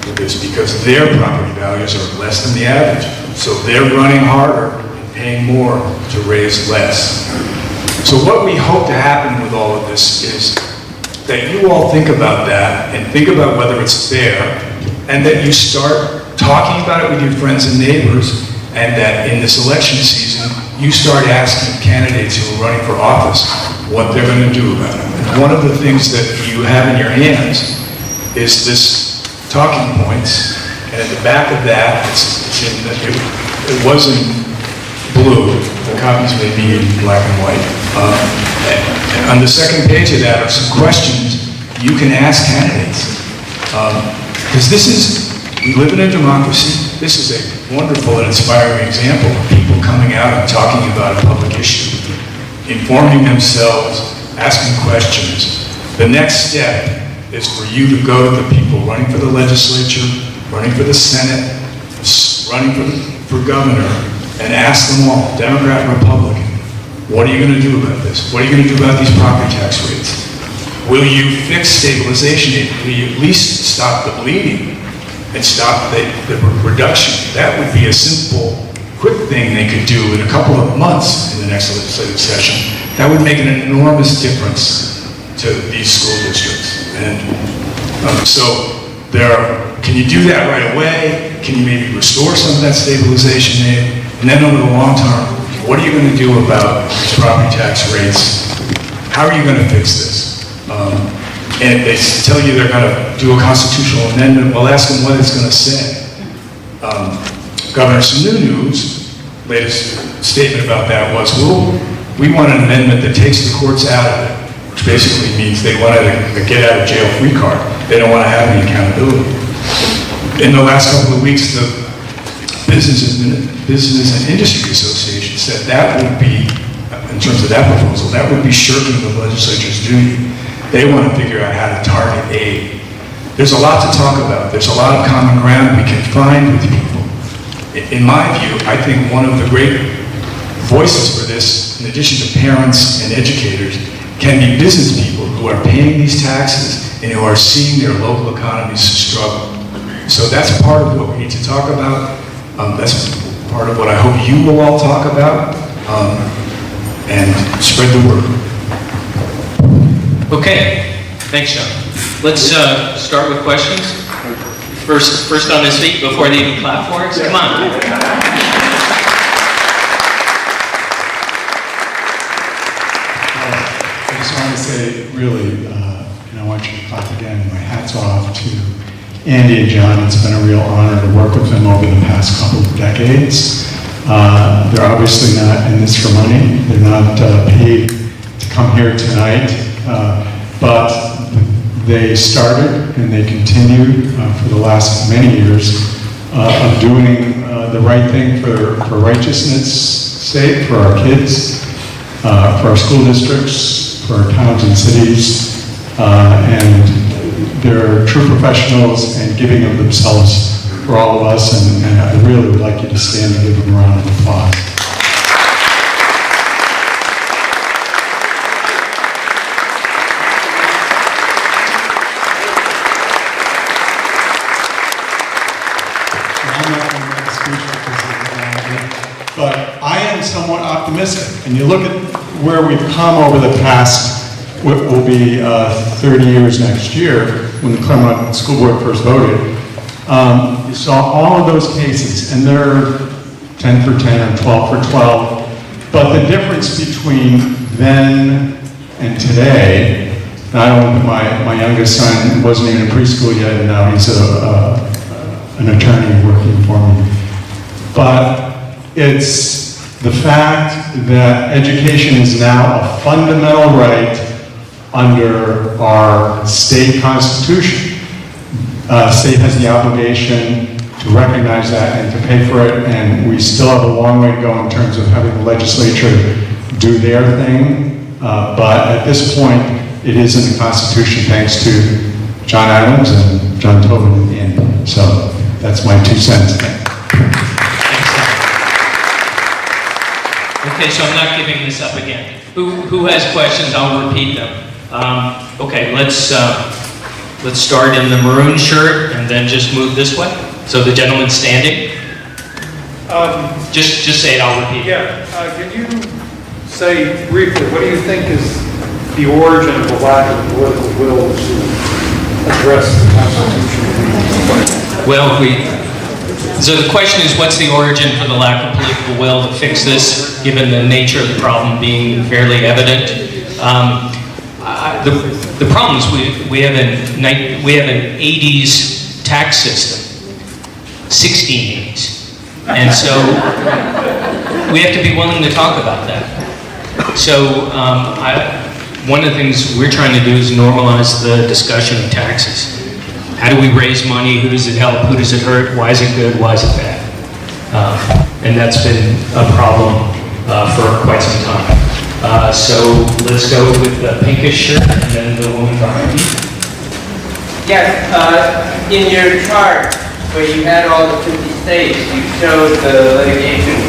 with this because their property values are less than the average. So they're running harder and paying more to raise less. So what we hope to happen with all of this is that you all think about that and think about whether it's fair, and that you start talking about it with your friends and neighbors, and that in this election season, you start asking candidates who are running for office what they're going to do about it. And one of the things that you have in your hands is this talking points, and at the back of that, it was in blue. The copies may be in black and white. And on the second page of that are some questions you can ask candidates. Because we live in a democracy. This is a wonderful and inspiring example of people coming out and talking about a public issue, informing themselves, asking questions. The next step is for you to go to the people running for the legislature, running for the Senate, running for governor, and ask them all, Democrat, Republican, what are you going to do about this? What are you going to do about these property tax rates? Will you fix stabilization aid? Will you at least stop the bleeding and stop the reduction? That would be a simple, quick thing they could do in a couple of months in the next legislative session. That would make an enormous difference to these school districts. And so can you do that right away? Can you maybe restore some of that stabilization aid? And then over the long term, what are you going to do about these property tax rates? How are you going to fix this? And they tell you they're going to do a constitutional amendment. Well, ask them what it's going to say. Governor Sununu's latest statement about that was, we want an amendment that takes the courts out of it, which basically means they want a get-out-of-jail-free card. They don't want to have any accountability. In the last couple of weeks, the Business and Industry Association said that would be, in terms of that proposal, that would be shirking the legislature's duty. They want to figure out how to target aid. There's a lot to talk about. There's a lot of common ground we can find with people. In my view, I think one of the great voices for this, in addition to parents and educators, can be business people who are paying these taxes and who are seeing their local economies struggle. So that's part of what we need to talk about. That's part of what I hope you will all talk about, and spread the word. Okay, thanks, Sean. Let's start with questions. First on his feet before they even clap for us. Come on. I just want to say, really, and I want you to clap again, my hat's off to Andy and John. It's been a real honor to work with them over the past couple of decades. They're obviously not in this for money. They're not paid to come here tonight, but they started and they continued for the last many years of doing the right thing for righteousness' sake, for our kids, for our school districts, for our towns and cities, and they're true professionals and giving of themselves for all of us, and I really would like you to stand and give them a round of applause. I'm not going to make a speech because of but I am somewhat optimistic. And you look at where we've come over the past, what will be 30 years next year, when the Claremont School Board first voted. You saw all of those cases, and they're 10 for 10 or 12 for 12. But the difference between then and today And I don't, my youngest son wasn't even in preschool yet, and now he's an attorney working for me. But it's the fact that education is now a fundamental right under our state constitution. State has the obligation to recognize that and to pay for it, and we still have a long way to go in terms of having the legislature do their thing. But at this point, it is in the Constitution thanks to John Adams and John Tobin in the end. So that's my 2 cents. Okay, so I'm not giving this up again. Who has questions? I'll repeat them. Okay, let's start in the maroon shirt and then just move this way. So the gentleman standing. Just say it. I'll repeat. Yeah. Can you say briefly what do you think is the origin of the lack of political will to address the Constitution? Well, so the question is, what's the origin for the lack of political will to fix this, given the nature of the problem being fairly evident? The problem is we have an 80s tax system, 1680s, and so we have to be willing to talk about that. So one of the things we're trying to do is normalize the discussion of taxes. How do we raise money? Who does it help? Who does it hurt? Why is it good? Why is it bad? And that's been a problem for quite some time. So let's go with the pinkish shirt and then the woman behind you. Yes, in your chart where you had all the 50 states, you showed the litigation.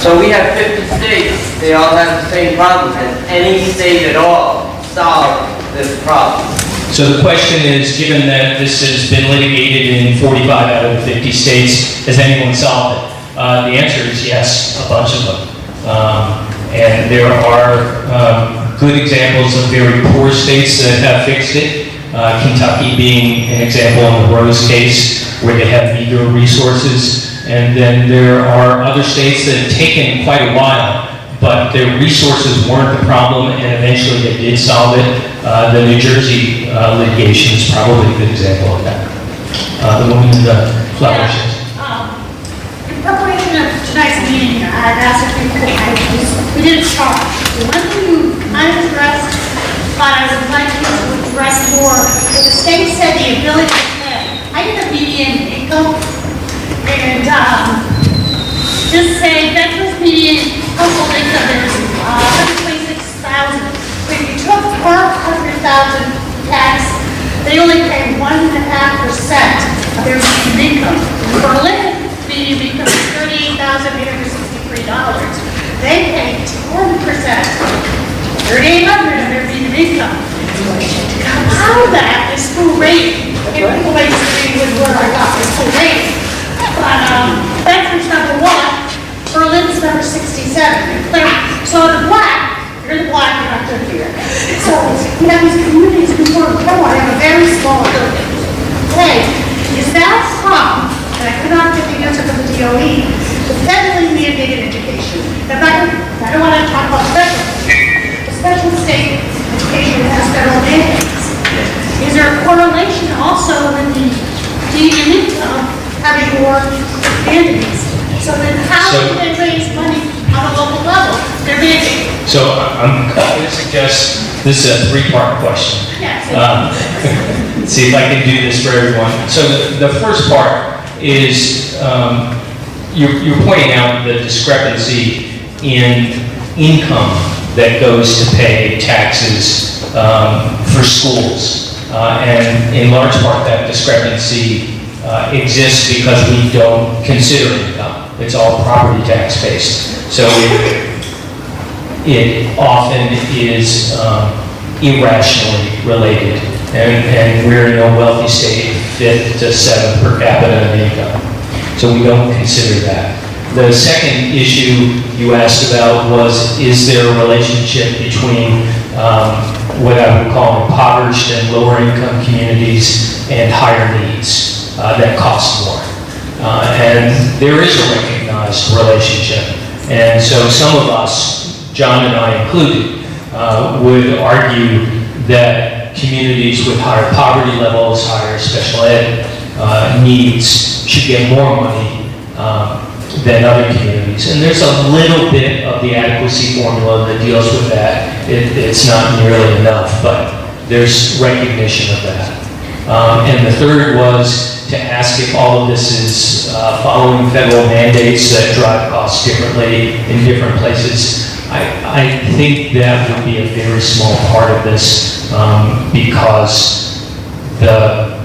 So we have 50 states, they all have the same problem. Has any state at all solved this problem? So the question is, given that this has been litigated in 45 out of the 50 states, has anyone solved it? The answer is yes, a bunch of them. And there are good examples of very poor states that have fixed it. Kentucky being an example in the Rose case, where they have meager resources. And then there are other states that have taken quite a while, but their resources weren't the problem, and eventually they did solve it. The New Jersey litigation is probably a good example of that. The woman in the flower shows. In preparation of tonight's meeting, I've asked if we did a chart. The one thing I addressed, but I would like you to address more, is the state said the ability to pay. I did a median income, and just say veterans median household income is $126,000. If you took our $100,000 tax, they only pay 1.5% of their median income. Berlin median income is $38,863. They pay 10%, $3,800 of their median income. To come out of that is full rate. People may say with where I got this full rate. But veterans number 1, Berlin's number 67. So the black, you're the black, you're not good here. So we have these communities who work poor, have a very small building. Okay, is that from, and I could not get the answer from the DOE, the federally mandated education? If I don't want to talk about the special state education has federal mandates. Is there a correlation also with the median income having more mandates? So then how do they raise money on a local level? They're mandated. So I'm going to suggest this is a 3-part question. Yes. See if I can do this for everyone. So the first part is you're pointing out the discrepancy in income that goes to pay taxes for schools. And in large part that discrepancy exists because we don't consider income. It's all property tax based. So it often is irrationally related. And we're in a wealthy state, 5th to 7th per capita in income. So we don't consider that. The second issue you asked about was, is there a relationship between what I would call impoverished and lower income communities and higher needs that cost more? And there is a recognized relationship. And so some of us, John and I included, would argue that communities with higher poverty levels, higher special ed needs should get more money than other communities. And there's a little bit of the adequacy formula that deals with that. It's not nearly enough, but there's recognition of that. And the third was to ask if all of this is following federal mandates that drive costs differently in different places. I think that would be a very small part of this because the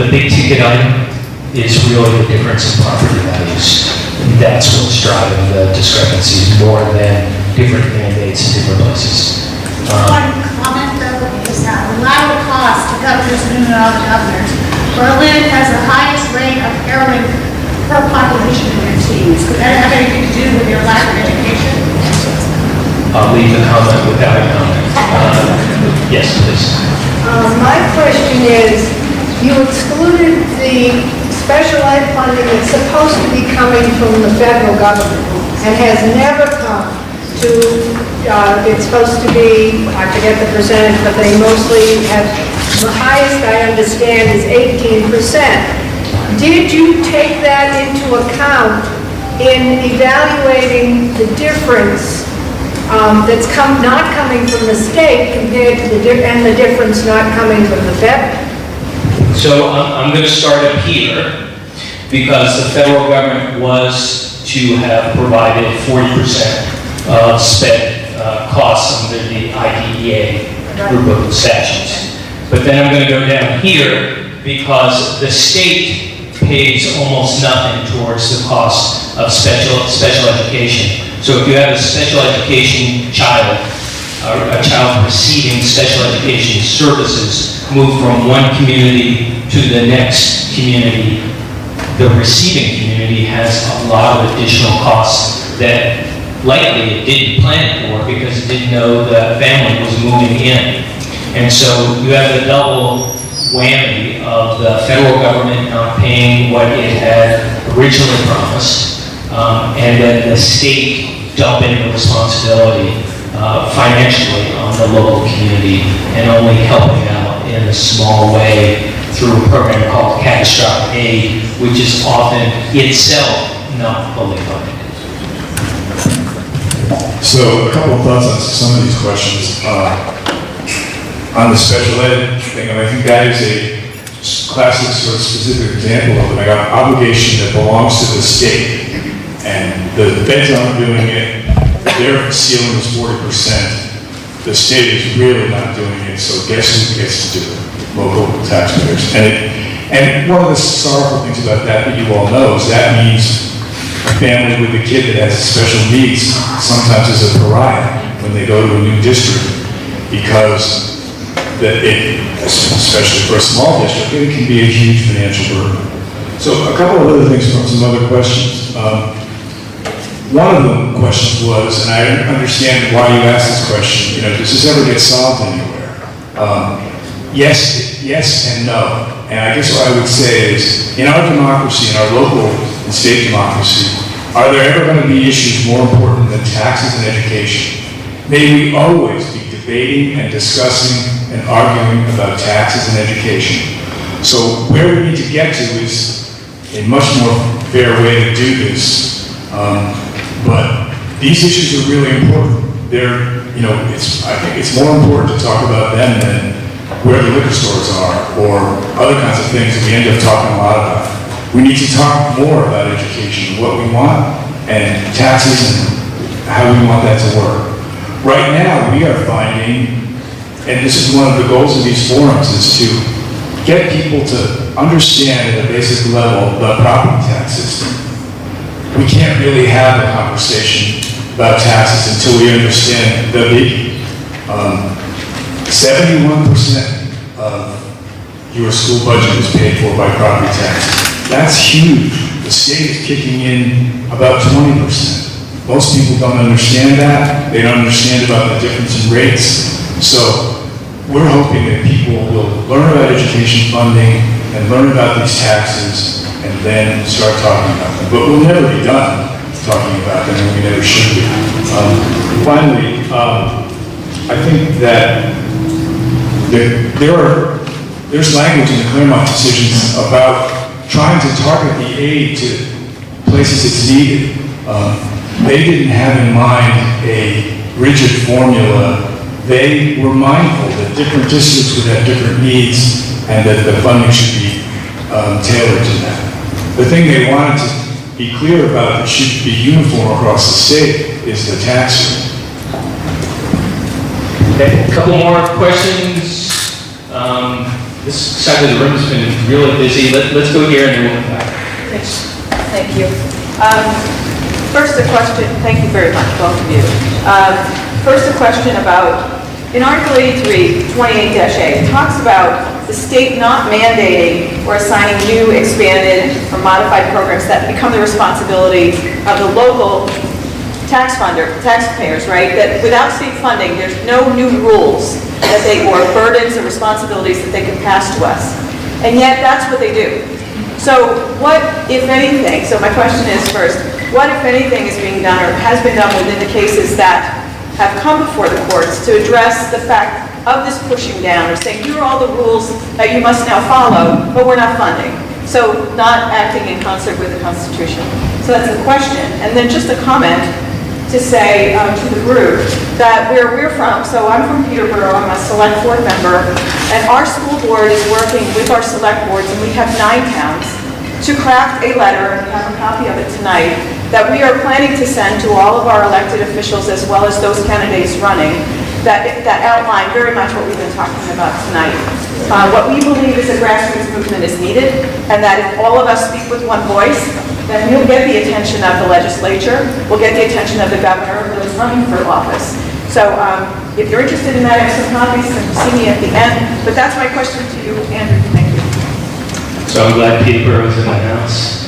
big ticket item is really the difference in property values. And that's what's driving the discrepancies more than different mandates in different places. One comment though is that when I would cost to governors and other governors, Berlin has the highest rate of heroin per population in their teens. Could that have anything to do with your lack of education? I'll leave the comment without a comment. Yes, please. My question is, you excluded the special ed funding that's supposed to be coming from the federal government and has never come to, it's supposed to be, I forget the percentage, but they mostly have, the highest I understand is 18%. Did you take that into account in evaluating the difference that's not coming from the state compared to the difference not coming from the federal? So I'm going to start up here because the federal government was to have provided 40% of sped costs under the IDEA group of statutes. But then I'm going to go down here because the state pays almost nothing towards the cost of special education. So if you have a special education child, a child receiving special education services, move from one community to the next community, the receiving community has a lot of additional costs that likely it didn't plan for because it didn't know the family was moving in. And so you have the double whammy of the federal government not paying what it had originally promised, and then the state dumping the responsibility financially on the local community and only helping out in a small way through a program called catastrophic aid, which is often itself not fully funded. So a couple of thoughts on some of these questions. On the special ed thing, I think that is a classic sort of specific example of an obligation that belongs to the state. And the feds aren't doing it. Their ceiling is 40%. The state is really not doing it, so guess who gets to do it? Local taxpayers. And one of the sorrowful things about that you all know is that means a family with a kid that has special needs sometimes is a pariah when they go to a new district because especially for a small district, it can be a huge financial burden. So a couple of other things from some other questions. One of the questions was, and I understand why you asked this question, does this ever get solved anywhere? Yes and no. And I guess what I would say is, in our democracy, in our local and state democracy, are there ever going to be issues more important than taxes and education? May we always be debating and discussing and arguing about taxes and education. So where we need to get to is a much more fair way to do this. But these issues are really important. I think it's more important to talk about them than where the liquor stores are or other kinds of things that we end up talking a lot about. We need to talk more about education, what we want, and taxes and how we want that to work. Right now, we are finding, and this is one of the goals of these forums, is to get people to understand at a basic level the property tax system. We can't really have a conversation about taxes until we understand the biggie. 71% of your school budget is paid for by property tax. That's huge. The state is kicking in about 20%. Most people don't understand that. They don't understand about the difference in rates. So we're hoping that people will learn about education funding and learn about these taxes and then start talking about them. But we'll never be done talking about them, and we never should be. Finally, I think that there's language in the Claremont decisions about trying to target the aid to places it's needed. They didn't have in mind a rigid formula. They were mindful that different districts would have different needs and that the funding should be tailored to that. The thing they wanted to be clear about that should be uniform across the state is the tax rate. Okay, a couple more questions. This side of the room has been really busy. Let's go here and then we'll come back. Thank you. First a question, thank you very much, both of you. First a question about, in Article 83, 28-A, it talks about the state not mandating or assigning new, expanded, or modified programs that become the responsibility of the local taxpayers, right? That without state funding, there's no new rules that they, or burdens or responsibilities that they can pass to us. And yet, that's what they do. So what, if anything, so my question is first, what, if anything, is being done or has been done within the cases that have come before the courts to address the fact of this pushing down or saying, here are all the rules that you must now follow, but we're not funding. So not acting in concert with the Constitution. So that's a question. And then just a comment to say to the group that where we're from, so I'm from Peterborough, I'm a select board member, and our school board is working with our select boards, and we have 9 towns, to craft a letter, and we have a copy of it tonight, that we are planning to send to all of our elected officials as well as those candidates running, that outline very much what we've been talking about tonight. What we believe is a grassroots movement is needed, and that if all of us speak with one voice, then we'll get the attention of the legislature, we'll get the attention of the governor, who's running for office. So if you're interested in that, I have some copies, and see me at the end. But that's my question to you, Andrew. Thank you. So I'm glad Peterborough's in my house.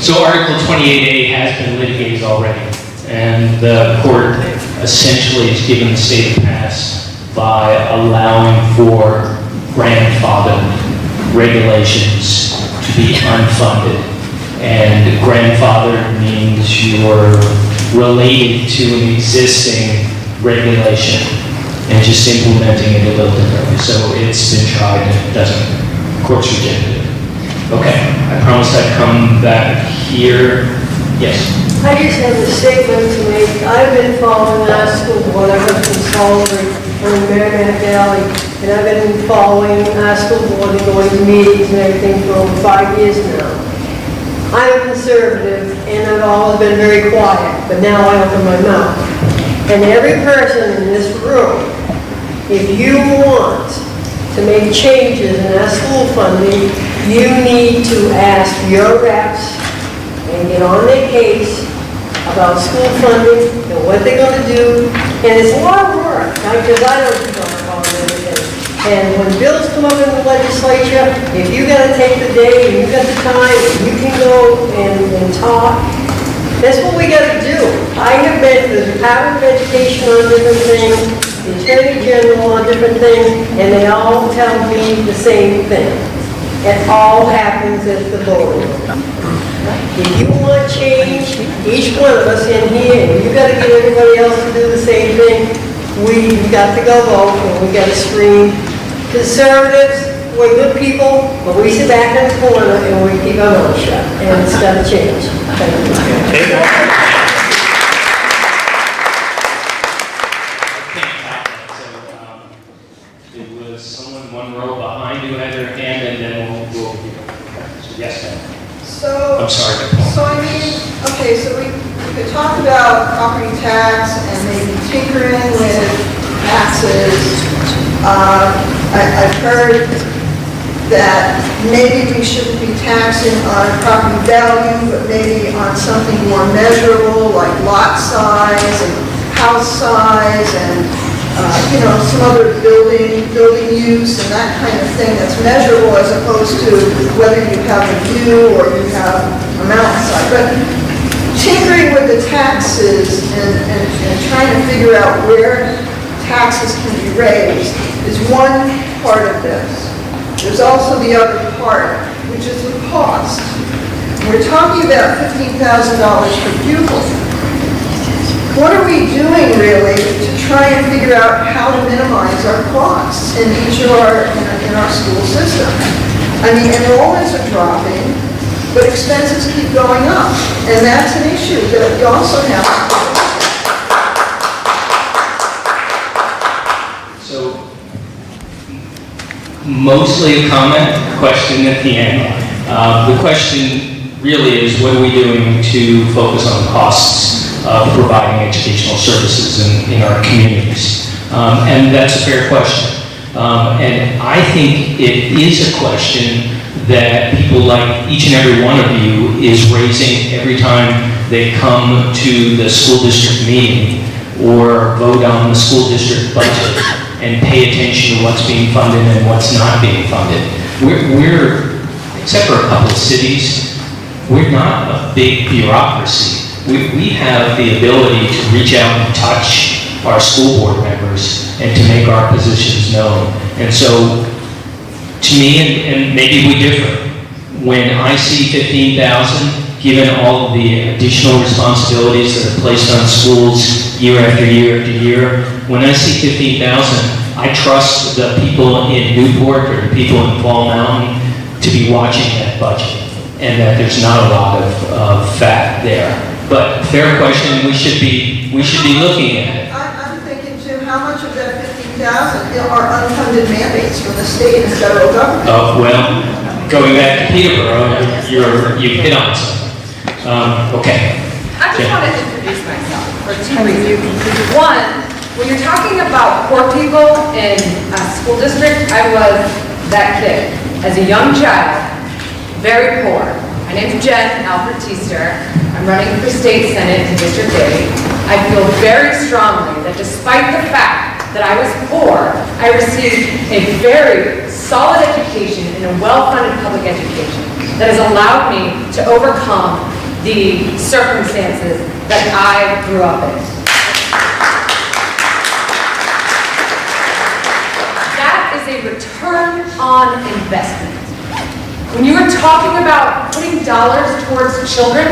So Article 28A has been litigated already, and the court essentially has given the state a pass by allowing for grandfathered regulations to be unfunded. And grandfather means you're related to an existing regulation and just implementing it a little differently. So it's been tried and it doesn't, courts rejected it. Okay, I promised I'd come back here. Yes? I just have a statement to make. I've been following our school board. I was from Salisbury or in Merrimack Valley, and I've been following our school board and going to meetings and everything for over 5 years now. I'm a conservative, and I've always been very quiet, but now I open my mouth. And every person in this room, if you want to make changes in our school funding, you need to ask your reps and get on their case about school funding and what they're going to do. And it's a lot of work, because I don't keep on everything. And when bills come up in the legislature, if you got to take the day and you got the time, you can go and talk. That's what we got to do. I have been to the Department of Education on different things, the Attorney General on different things, and they all tell me the same thing. It all happens at the voting. If you want change, each one of us in here, and you got to get everybody else to do the same thing, we've got to go vote and we got to scream. Conservatives, we're good people, but we sit back in the corner and we keep our mouth shut, and it's got to change. Thank you. It was someone one row behind who had their hand, and then we'll yes, ma'am. So, I'm sorry. so I mean, okay, so we could talk about property tax and maybe tinkering with taxes. I've heard that maybe we shouldn't be taxing on property value, but maybe on something more measurable like lot size and house size and some other building use and that kind of thing that's measurable as opposed to whether you have a view or you have a mountainside. But tinkering with the taxes and trying to figure out where taxes can be raised is one part of this. There's also the other part, which is the cost. We're talking about $15,000 per pupil. what are we doing really to try and figure out how to minimize our costs in each of in our school system? I mean, enrollments are dropping, but expenses keep going up, and that's an issue that we also have to So, mostly a comment, question at the end. The question really is, what are we doing to focus on costs of providing educational services in our communities? And that's a fair question. And I think it is a question that people like each and every one of you is raising every time they come to the school district meeting or vote on the school district budget and pay attention to what's being funded and what's not being funded. We're except for a couple of cities, we're not a big bureaucracy. We have the ability to reach out and touch our school board members and to make our positions known. And so, to me, and maybe we differ, when I see 15,000, given all of the additional responsibilities that are placed on schools year after year after year, when I see 15,000, I trust the people in Newport or the people in Fall Mountain to be watching that budget, and that there's not a lot of fat there. But fair question, we should be looking at it. I'm thinking too, how much of that 15,000 are unfunded mandates from the state and federal government? Oh, well, going back to Peterborough, you've hit on something. Okay. I just want to introduce myself for two reasons. One, when you're talking about poor people in a school district, I was that kid. As a young child, very poor. My name's Jen Alfred-Teester. I'm running for state senate in District 8. I feel very strongly that despite the fact that I was poor, I received a very solid education and a well-funded public education that has allowed me to overcome the circumstances that I grew up in. That is a return on investment. When you are talking about putting dollars towards children,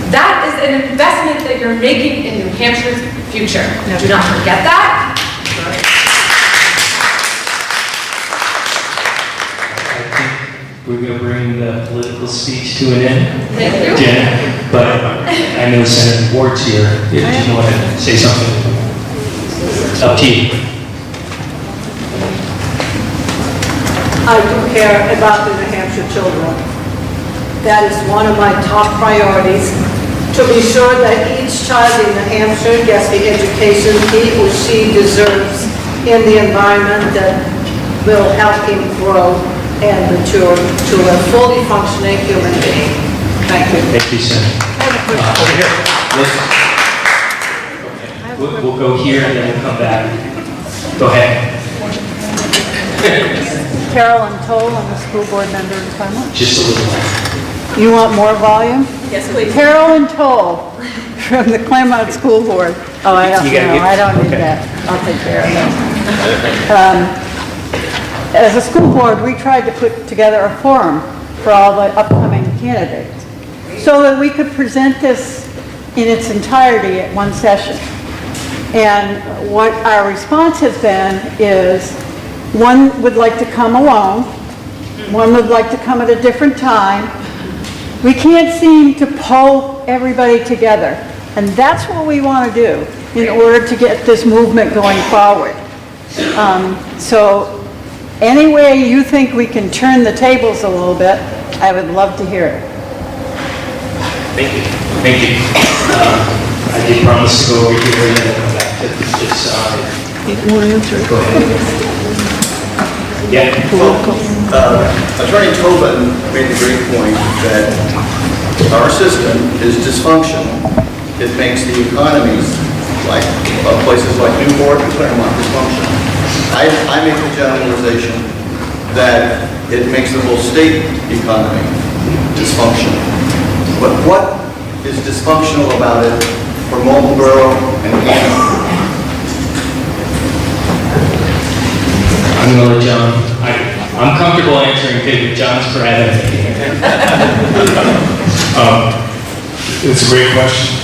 that is an investment that you're making in New Hampshire's future. Now, do not forget that. We're going to bring the political speech to an end. Thank you. Jen, but I know Senator Ward's here. If you want to say something, it's up to you. I do care about the New Hampshire children. That is one of my top priorities, to be sure that each child in New Hampshire gets the education he or she deserves in the environment that will help him grow and mature to a fully functioning human being. Thank you. Thank you, Senator. Over here. We'll go here and then we'll come back. Go ahead. Carolyn Toll, I'm a school board member in Claremont. Just a little. You want more volume? Yes, please. Carolyn Toll from the Claremont School Board. Oh, I don't know. I don't need okay. that. I'll take care of that. As a school board, we tried to put together a forum for all the upcoming candidates so that we could present this in its entirety at one session. And what our response has been is, one would like to come alone, one would like to come at a different time. We can't seem to pull everybody together, and that's what we want to do in order to get this movement going forward. So any way you think we can turn the tables a little bit, I would love to hear it. Thank you. Thank you. I did promise to go over here and then come back to this side. You want to answer it? Go ahead. Yeah. Attorney Tobin made the great point that our system is dysfunctional. It makes the economies, like places like Newport and Claremont, dysfunctional. I make the generalization that it makes the whole state economy dysfunctional. But what is dysfunctional about it for Molten Borough and Hanover? I'm going to let John. I'm comfortable answering too, but John's for having me. It's a great question,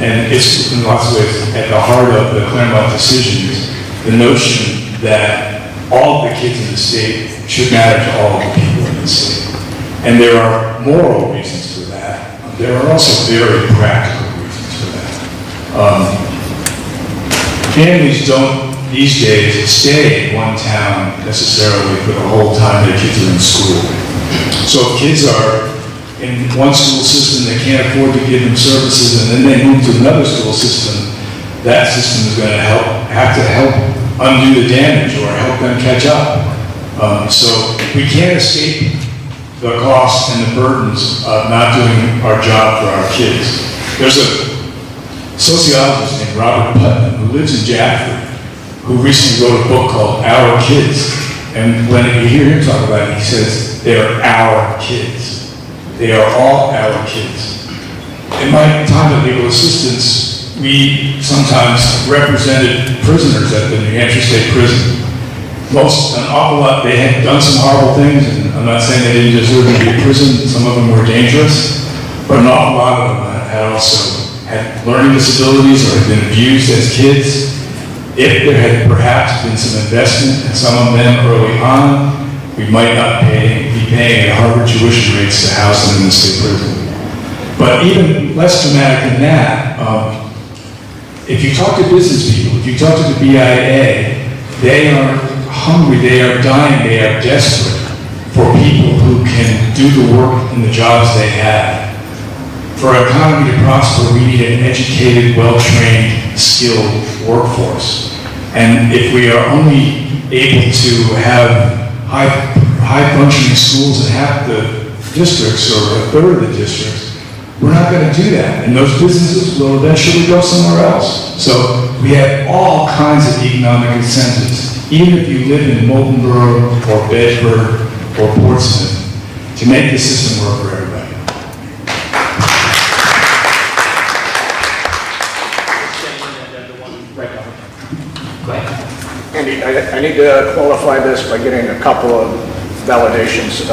and it's in lots of ways at the heart of the Claremont decision is the notion that all of the kids in the state should matter to all of the people in the state. And there are moral reasons for that. There are also very practical reasons for that. Families don't, these days, stay in one town necessarily for the whole time their kids are in school. So if kids are in one school system, they can't afford to give them services, and then they move to another school system, that system is going to have to help undo the damage or help them catch up. So we can't escape the costs and the burdens of not doing our job for our kids. There's a sociologist named Robert Putnam who lives in Jaffrey, who recently wrote a book called Our Kids. And when you hear him talk about it, he says, they're our kids. They are all our kids. In my time of legal assistance, we sometimes represented prisoners at the New Hampshire State Prison. An awful lot, they had done some horrible things, and I'm not saying they didn't deserve to be in prison, some of them were dangerous, but an awful lot of them had also had learning disabilities or had been abused as kids. If there had perhaps been some investment in some of them early on, we might not be paying Harvard tuition rates to house them in the state prison. But even less dramatic than that, if you talk to business people, if you talk to the BIA, they are hungry, they are dying, they are desperate for people who can do the work in the jobs they have. For our economy to prosper, we need an educated, well-trained, skilled workforce. And if we are only able to have high-functioning schools in half the districts or a third of the districts, we're not going to do that. And those businesses will eventually go somewhere else. So we have all kinds of economic incentives, even if you live in Moltenboro or Bedford or Portsmouth, to make the system work for everybody. Andy, I need to qualify this by getting a couple of validations.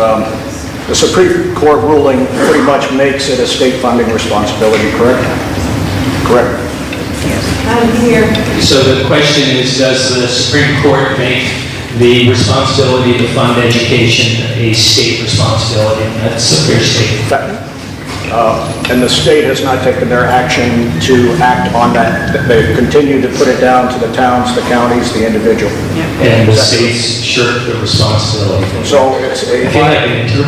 The Supreme Court ruling pretty much makes it a state funding responsibility, correct? Correct. I'm here. So the question is, does the Supreme Court make the responsibility to fund education a state responsibility? That's a fair statement. And the state has not taken their action to act on that. They continue to put it down to the towns, the counties, the individual. And the states shirk the responsibility. So it's a violation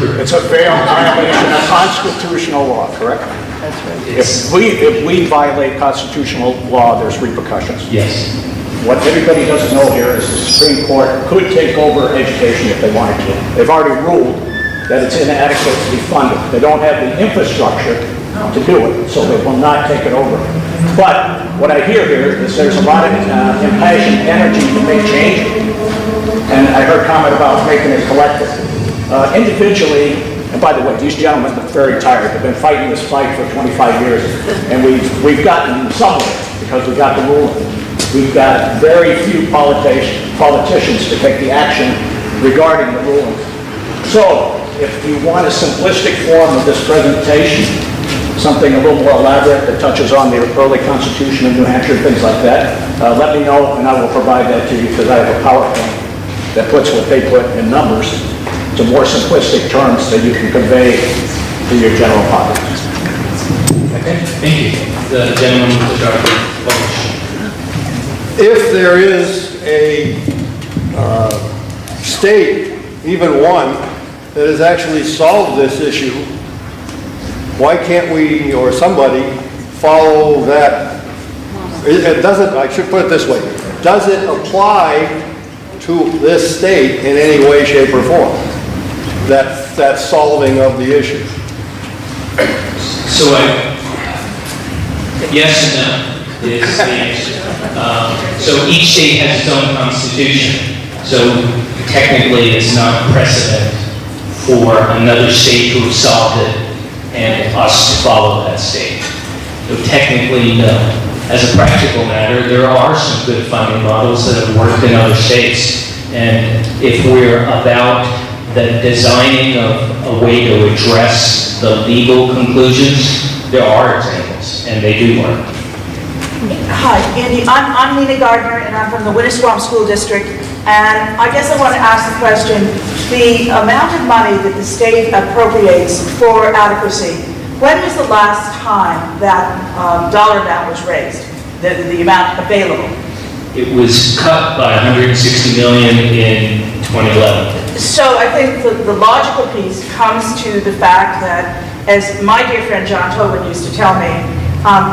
of constitutional law, correct? That's right. If we violate constitutional law, there's repercussions. Yes. What everybody doesn't know here is the Supreme Court could take over education if they wanted to. They've already ruled that it's inadequate to be funded. They don't have the infrastructure to do it, so they will not take it over. But what I hear here is there's a lot of impassioned energy to make change, and I heard comment about making it collective. Individually, and by the way, these gentlemen look very tired. They've been fighting this fight for 25 years, and we've gotten somewhere because we got the ruling. We've got very few politicians to take the action regarding the ruling. So, if you want a simplistic form of this presentation, something a little more elaborate that touches on the early Constitution of New Hampshire, things like that, let me know and I will provide that to you because I have a PowerPoint that puts what they put in numbers to more simplistic terms that you can convey to your general public. Okay, thank you. The gentleman with the dark blue. If there is a state, even one, that has actually solved this issue, why can't we, or somebody, follow that? It doesn't, I should put it this way, does it apply to this state in any way, shape, or form? That solving of the issue? So yes and no is the answer. So each state has its own constitution. So technically it's not precedent for another state to have solved it and us to follow that state. So technically, no. As a practical matter, there are some good funding models that have worked in other states. And if we're about the designing of a way to address the legal conclusions, there are examples, and they do work. Hi, Andy, I'm Nina Gardner, and I'm from the Winnisquam School District, and I guess I want to ask the question, the amount of money that the state appropriates for adequacy, when was the last time that dollar amount was raised, the amount available? It was cut by 160 million in 2011. So I think the logical piece comes to the fact that, as my dear friend John Tobin used to tell me,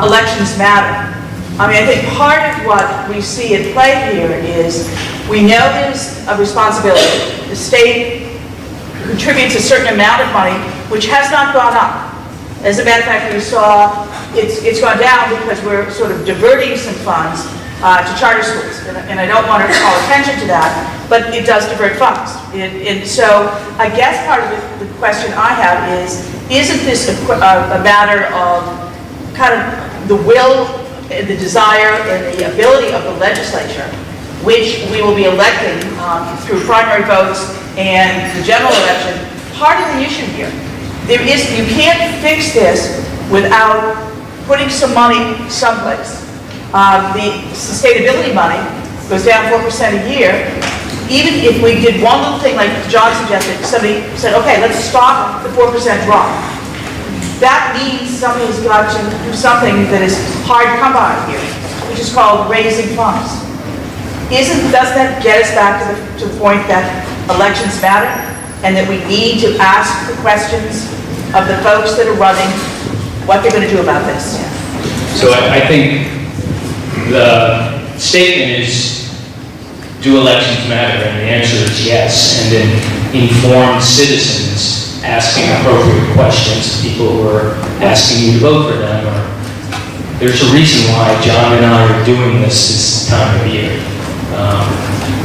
elections matter. I mean, I think part of what we see at play here is we know there's a responsibility. The state contributes a certain amount of money, which has not gone up. As a matter of fact, we saw it's gone down because we're sort of diverting some funds to charter schools. And I don't want to call attention to that, but it does divert funds. And so I guess part of the question I have is, isn't this a matter of kind of the will, the desire, and the ability of the legislature, which we will be electing through primary votes and the general election? Part of the issue here, you can't fix this without putting some money someplace. The sustainability money goes down 4% a year. Even if we did one little thing like John suggested, somebody said, okay, let's stop the 4% drop. That means somebody's got to do something that is hard to come by here, which is called raising funds. Doesn't that get us back to the point that elections matter and that we need to ask the questions of the folks that are running what they're going to do about this? So I think the statement is, do elections matter? And the answer is yes. And then informed citizens asking appropriate questions to people who are asking you to vote for them. There's a reason why John and I are doing this time of year.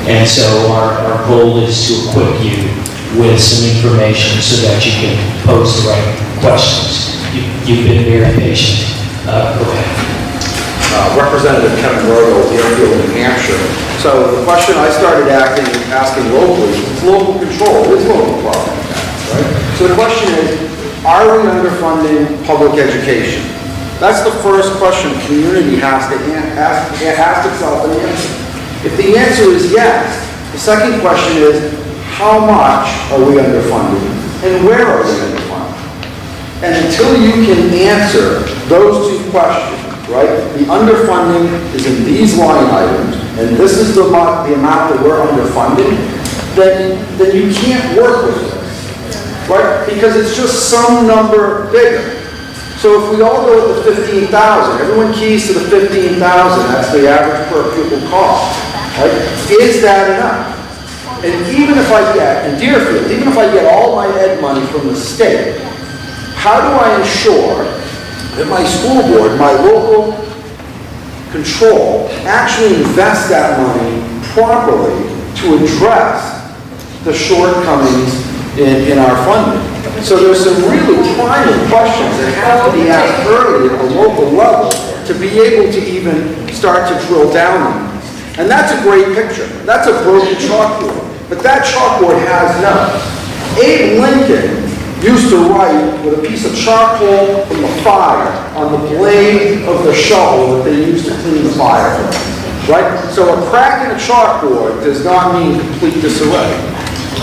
And so our goal is to equip you with some information so that you can pose the right questions. You've been very patient. Go ahead. Representative Kevin Royal, Deerfield, New Hampshire. So the question I started asking locally, it's local control, it's local property tax, right? So the question is, are we underfunding public education? That's the first question the community has to ask itself and answer. If the answer is yes, the second question is, how much are we underfunding and where are we underfunding? And until you can answer those two questions, right? The underfunding is in these line items, and this is the amount that we're underfunding, then you can't work with this, right? Because it's just some number bigger. So if we all go with the 15,000, everyone keys to the 15,000, that's the average per pupil cost, right? Is that enough? And even if I get, in Deerfield, even if I get all my ed money from the state, how do I ensure that my school board, my local control, actually invest that money properly to address the shortcomings in our funding? So there's some really primal questions that have to be asked early at the local level to be able to even start to drill down on this. And that's a great picture. That's a broken chalkboard. But that chalkboard has notes. Abe Lincoln used to write with a piece of charcoal from the fire on the blade of the shovel that they used to clean the fire from, right? So a crack in a chalkboard does not mean complete disarray.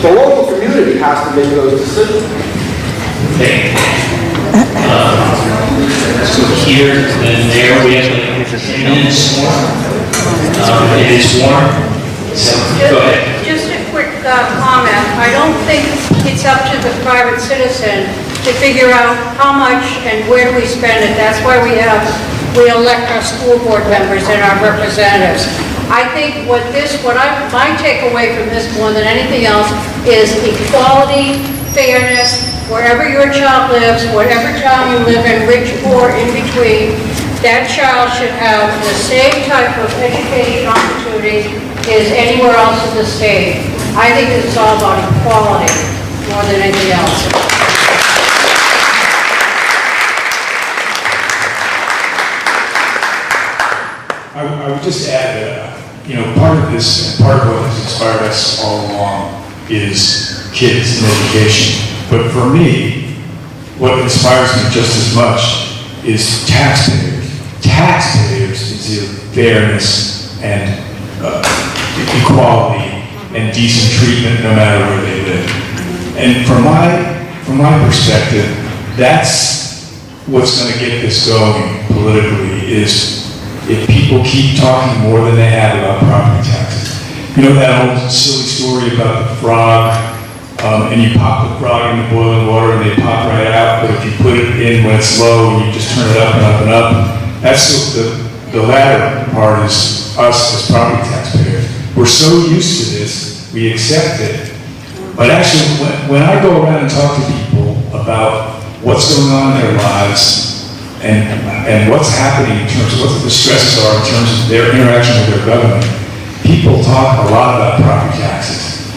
The local community has to make those decisions. Okay. So here and there we have like 10 minutes more. It is warm. So go ahead. Just a quick comment. I don't think it's up to the private citizen to figure out how much and where we spend it. That's why we elect our school board members and our representatives. I think my takeaway from this more than anything else is equality, fairness, wherever your child lives, whatever town you live in, rich, poor, in between, that child should have the same type of education opportunity as anywhere else in the state. I think it's all about equality more than anything else. I would just add that, part of this, and part of what has inspired us all along is kids and education. But for me, what inspires me just as much is taxpayers. Taxpayers is your fairness and equality and decent treatment no matter where they live. And from my perspective, that's what's going to get this going politically, is if people keep talking more than they have about property taxes. You know that old silly story about the frog, and you pop the frog in the boiling water and they pop right out, but if you put it in when it's low and you just turn it up and up and up, that's the latter part is us as property taxpayers. We're so used to this, we accept it. But actually, when I go around and talk to people about what's going on in their lives and what's happening in terms of what the stresses are in terms of their interaction with their government, people talk a lot about property taxes,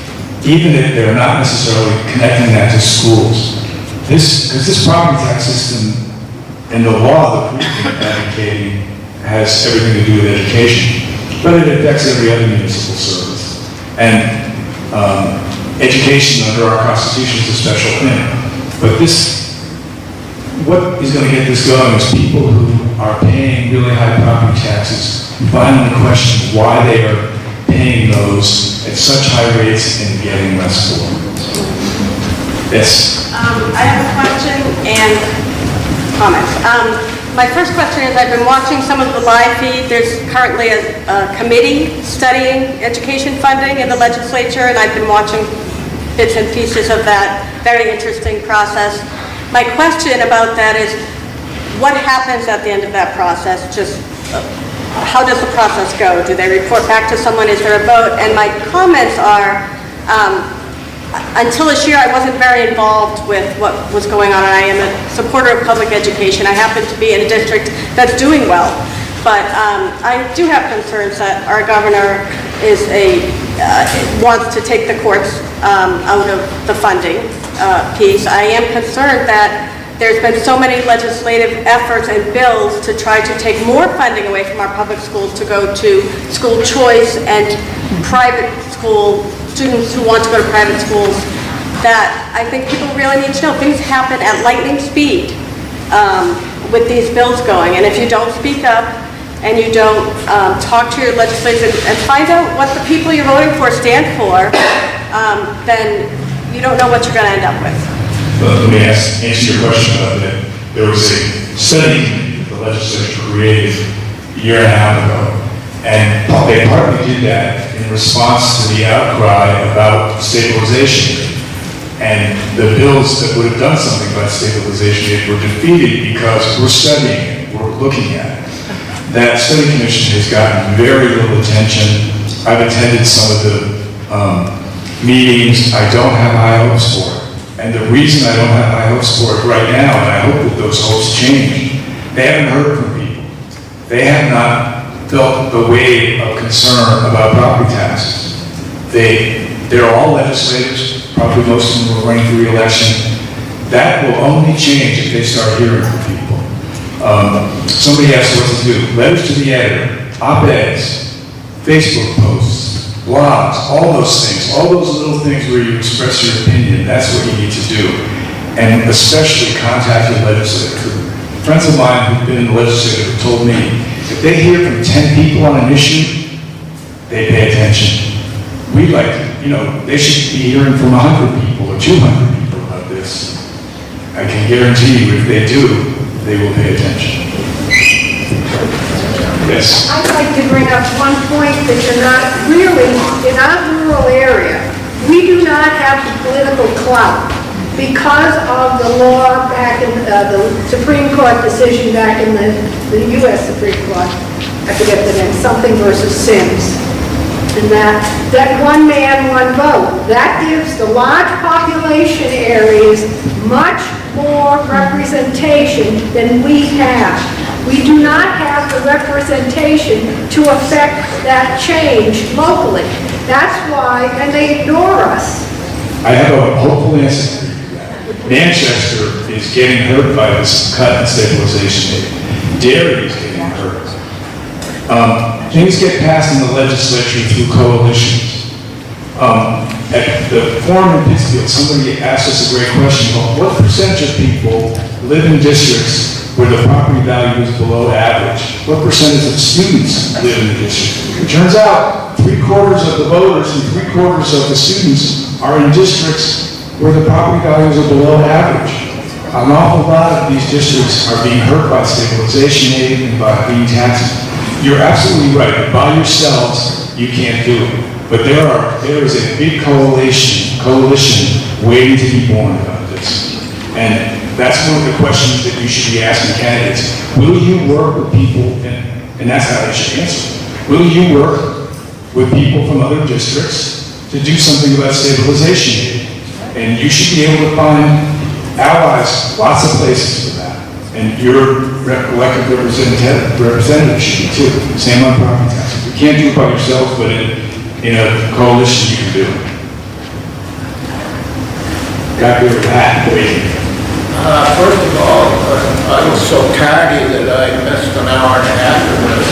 even if they're not necessarily connecting that to schools. Because this property tax system and the law that we've been advocating has everything to do with education, but it affects every other municipal service. And education under our Constitution is a special thing. But what is going to get this going is people who are paying really high property taxes finally question why they are paying those at such high rates and getting less for them. Yes? I have a question and comments. My first question is, I've been watching some of the live feed. There's currently a committee studying education funding in the legislature, and I've been watching bits and pieces of that. Very interesting process. My question about that is, what happens at the end of that process? Just how does the process go? Do they report back to someone? Is there a vote? And my comments are, until this year, I wasn't very involved with what was going on. I am a supporter of public education. I happen to be in a district that's doing well. But I do have concerns that our governor wants to take the courts out of the funding piece. I am concerned that there's been so many legislative efforts and bills to try to take more funding away from our public schools to go to school choice and private school students who want to go to private schools, that I think people really need to know. Things happen at lightning speed with these bills going, and if you don't speak up and you don't talk to your legislators and find out what the people you're voting for stand for, then you don't know what you're going to end up with. Let me answer your question about that. There was a study that the legislature created a year and a half ago, and they partly did that in response to the outcry about stabilization. And the bills that would have done something about stabilization were defeated because we're studying it, we're looking at it. That study commission has gotten very little attention. I've attended some of the meetings. I don't have high hopes for it. And the reason I don't have high hopes for it right now, and I hope that those hopes change, they haven't heard from people. They have not felt the wave of concern about property taxes. They're all legislators, probably most of them will run for re-election. That will only change if they start hearing from people. Somebody asked what to do. Letters to the editor, op-eds, Facebook posts, blogs, all those things, all those little things where you express your opinion, that's what you need to do. And especially contact your legislator. Friends of mine who've been in the legislature have told me, if they hear from 10 people on an issue, they pay attention. We'd like to, they should be hearing from 100 people or 200 people about this. I can guarantee you if they do, they will pay attention. Yes? I'd like to bring up one point that you're not really, in our rural area, we do not have the political clout because of the law back in the Supreme Court decision back in the U.S. Supreme Court. I forget the name, something versus Sims. And that one man, one vote, that gives the large population areas much more representation than we have. We do not have the representation to affect that change locally. That's why, and they ignore us. I have a hopeful answer for you. Manchester is getting hurt by this cut in stabilization aid. Derry is getting hurt. Things get passed in the legislature through coalitions. At the forum in Pittsfield, somebody asked us a great question. What percentage of people live in districts where the property value is below average? What percentage of students live in the district? It turns out 3/4 of the voters and 3/4 of the students are in districts where the property values are below average. An awful lot of these districts are being hurt by stabilization aid and by being taxed. You're absolutely right. By yourselves, you can't do it. But there is a big coalition waiting to be born about this. And that's one of the questions that you should be asking candidates. Will you work with people, and that's how they should answer. Will you work with people from other districts to do something about stabilization aid? And you should be able to find allies, lots of places for that. And your elected representative should be too. Same on property taxes. You can't do it by yourself, but in a coalition you can do it. Got rid of that. First of all, I was so tardy that I missed an hour and a half of this.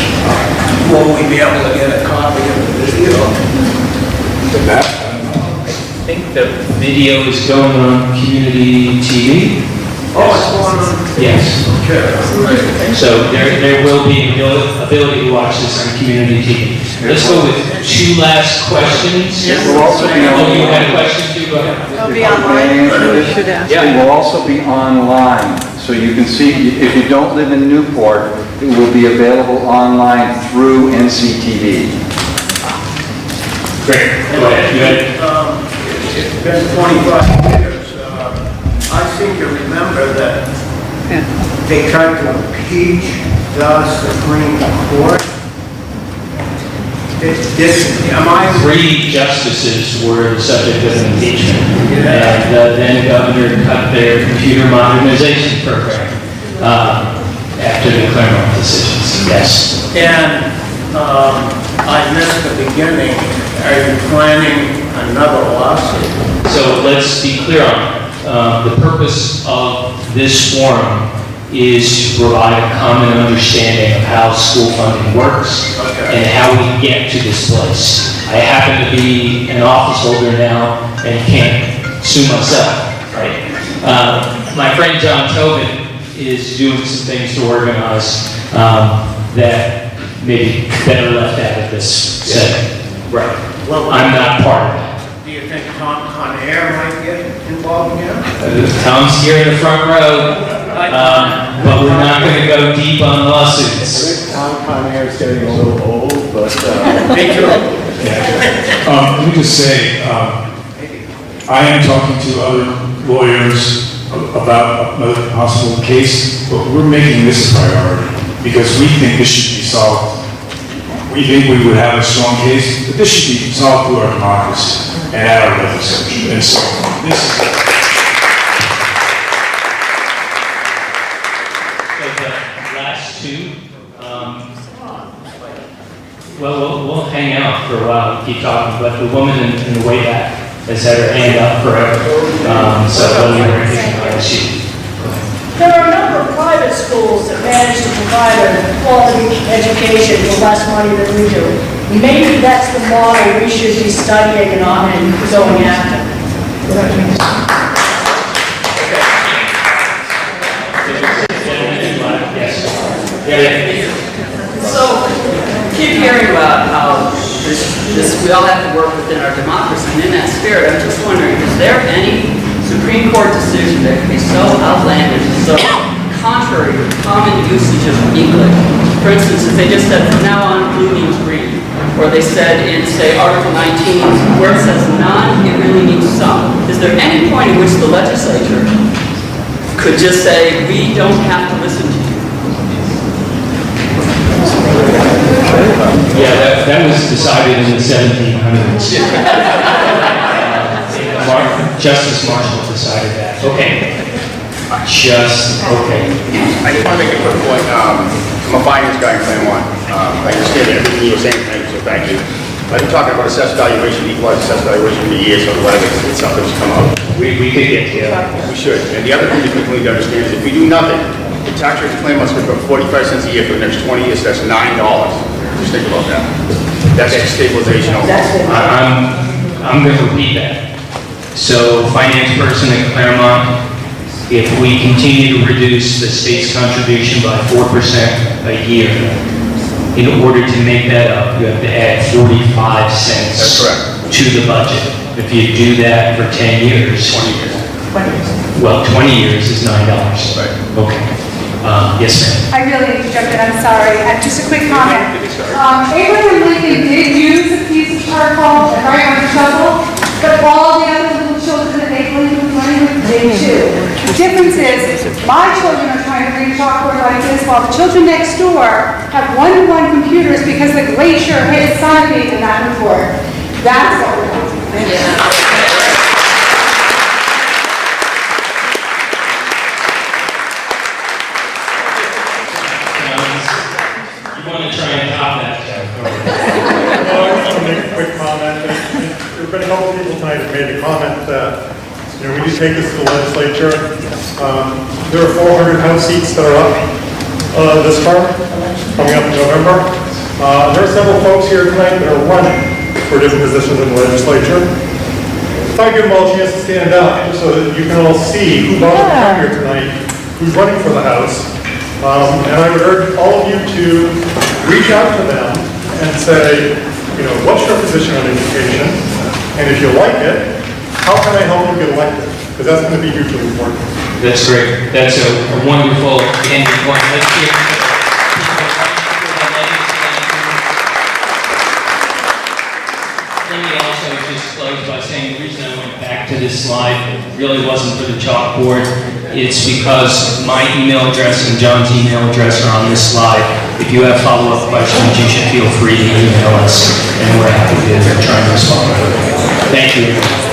Will we be able to get a copy of the video? I think the video is going on community TV. Oh, it's going on? Yes. Okay. So there will be ability to watch this on community TV. Let's go with two last questions. We'll also be Oh, you had a question too? Go ahead. It'll be online. It will also be online, so you can see, if you don't live in Newport, it will be available online through NCTV. Great. Go ahead. You had It's been 25 years. I seem to remember that they tried to impeach the Supreme Court. Am I? 3 justices were the subject of an impeachment. And then the governor cut their computer modernization program after the Claremont decisions. Yes. And I missed the beginning. Are you planning another lawsuit? So let's be clear on it. The purpose of this forum is to provide a common understanding of how school funding works and how we get to this place. I happen to be an office holder now and can't sue myself, right? My friend John Tobin is doing some things to organize that maybe better left out of this setting. Right. Well, I'm not part of that. Do you think Tom Conair might get involved here? Tom's here in the front row, but we're not going to go deep on lawsuits. Tom Conair is getting a little old, but... Me too. Let me just say, I am talking to other lawyers about a possible case, but we're making this a priority because we think this should be solved. We think we would have a strong case, but this should be solved through our democracy and at our legislature. And so this is... So the last two, well, we'll hang out for a while and keep talking, but the woman in the way back has had her hand up forever. So let me recognize you. There are a number of private schools that manage to provide a quality education for less money than we do. Maybe that's the model we should be studying and going after. So, keep hearing about how we all have to work within our democracy, and in that spirit, I'm just wondering, is there any Supreme Court decision that can be so outlandish, so contrary to common usage of English? For instance, if they just said, from now on, blue means green, or they said in, say, Article 19, where it says none, it really means some. Is there any point in which the legislature could just say, we don't have to listen to you? Yeah, that was decided in the 1700s. Justice Marshall decided that. Okay. I just want to make a quick point. I'm a finance guy in Claremont. I understand everything you were saying, so thank you. I've been talking about assessed valuation, equalized assessed valuation for years, so whatever, it's something that's come up. We could get to that. We should. And the other thing that people need to understand is if we do nothing, the tax rate in Claremont's going to go 45 cents a year for the next 20 years, that's $9. Just think about that. That's stabilization. I'm going to repeat that. So, finance person at Claremont, if we continue to reduce the state's contribution by 4% a year, in order to make that up, you have to add 45 cents That's correct. to the budget. If you do that for 10 years. 20 years. Well, 20 years is $9. Right. Okay. Yes, ma'am. I really interrupted, I'm sorry. Just a quick comment. Abraham Lincoln did use a piece of charcoal, a very much shovel, but all the other little children that Abraham was learning with did too. The difference is, my children are trying to read chalkboard like this, while the children next door have one-to-one computers because the glacier hit Sunapee and not Newport. That's what we're doing. There have been a couple of people tonight that made the comment that, when you take this to the legislature, there are 400 House seats that are up this term, coming up in November. There are several folks here tonight that are running for different positions in the legislature. I give them all a chance to stand up, just so that you can all see who bothered to come here tonight, who's running for the House. And I would urge all of you to reach out to them and say, what's your position on education? And if you like it, how can I help you get elected? Because that's going to be hugely important. That's great. That's a wonderful ending point. Let's hear it. Let me also just close by saying the reason I went back to this slide really wasn't for the chalkboard. It's because my email address and John's email address are on this slide. If you have follow-up questions, you should feel free to email us, and we're happy to try and respond. Thank you.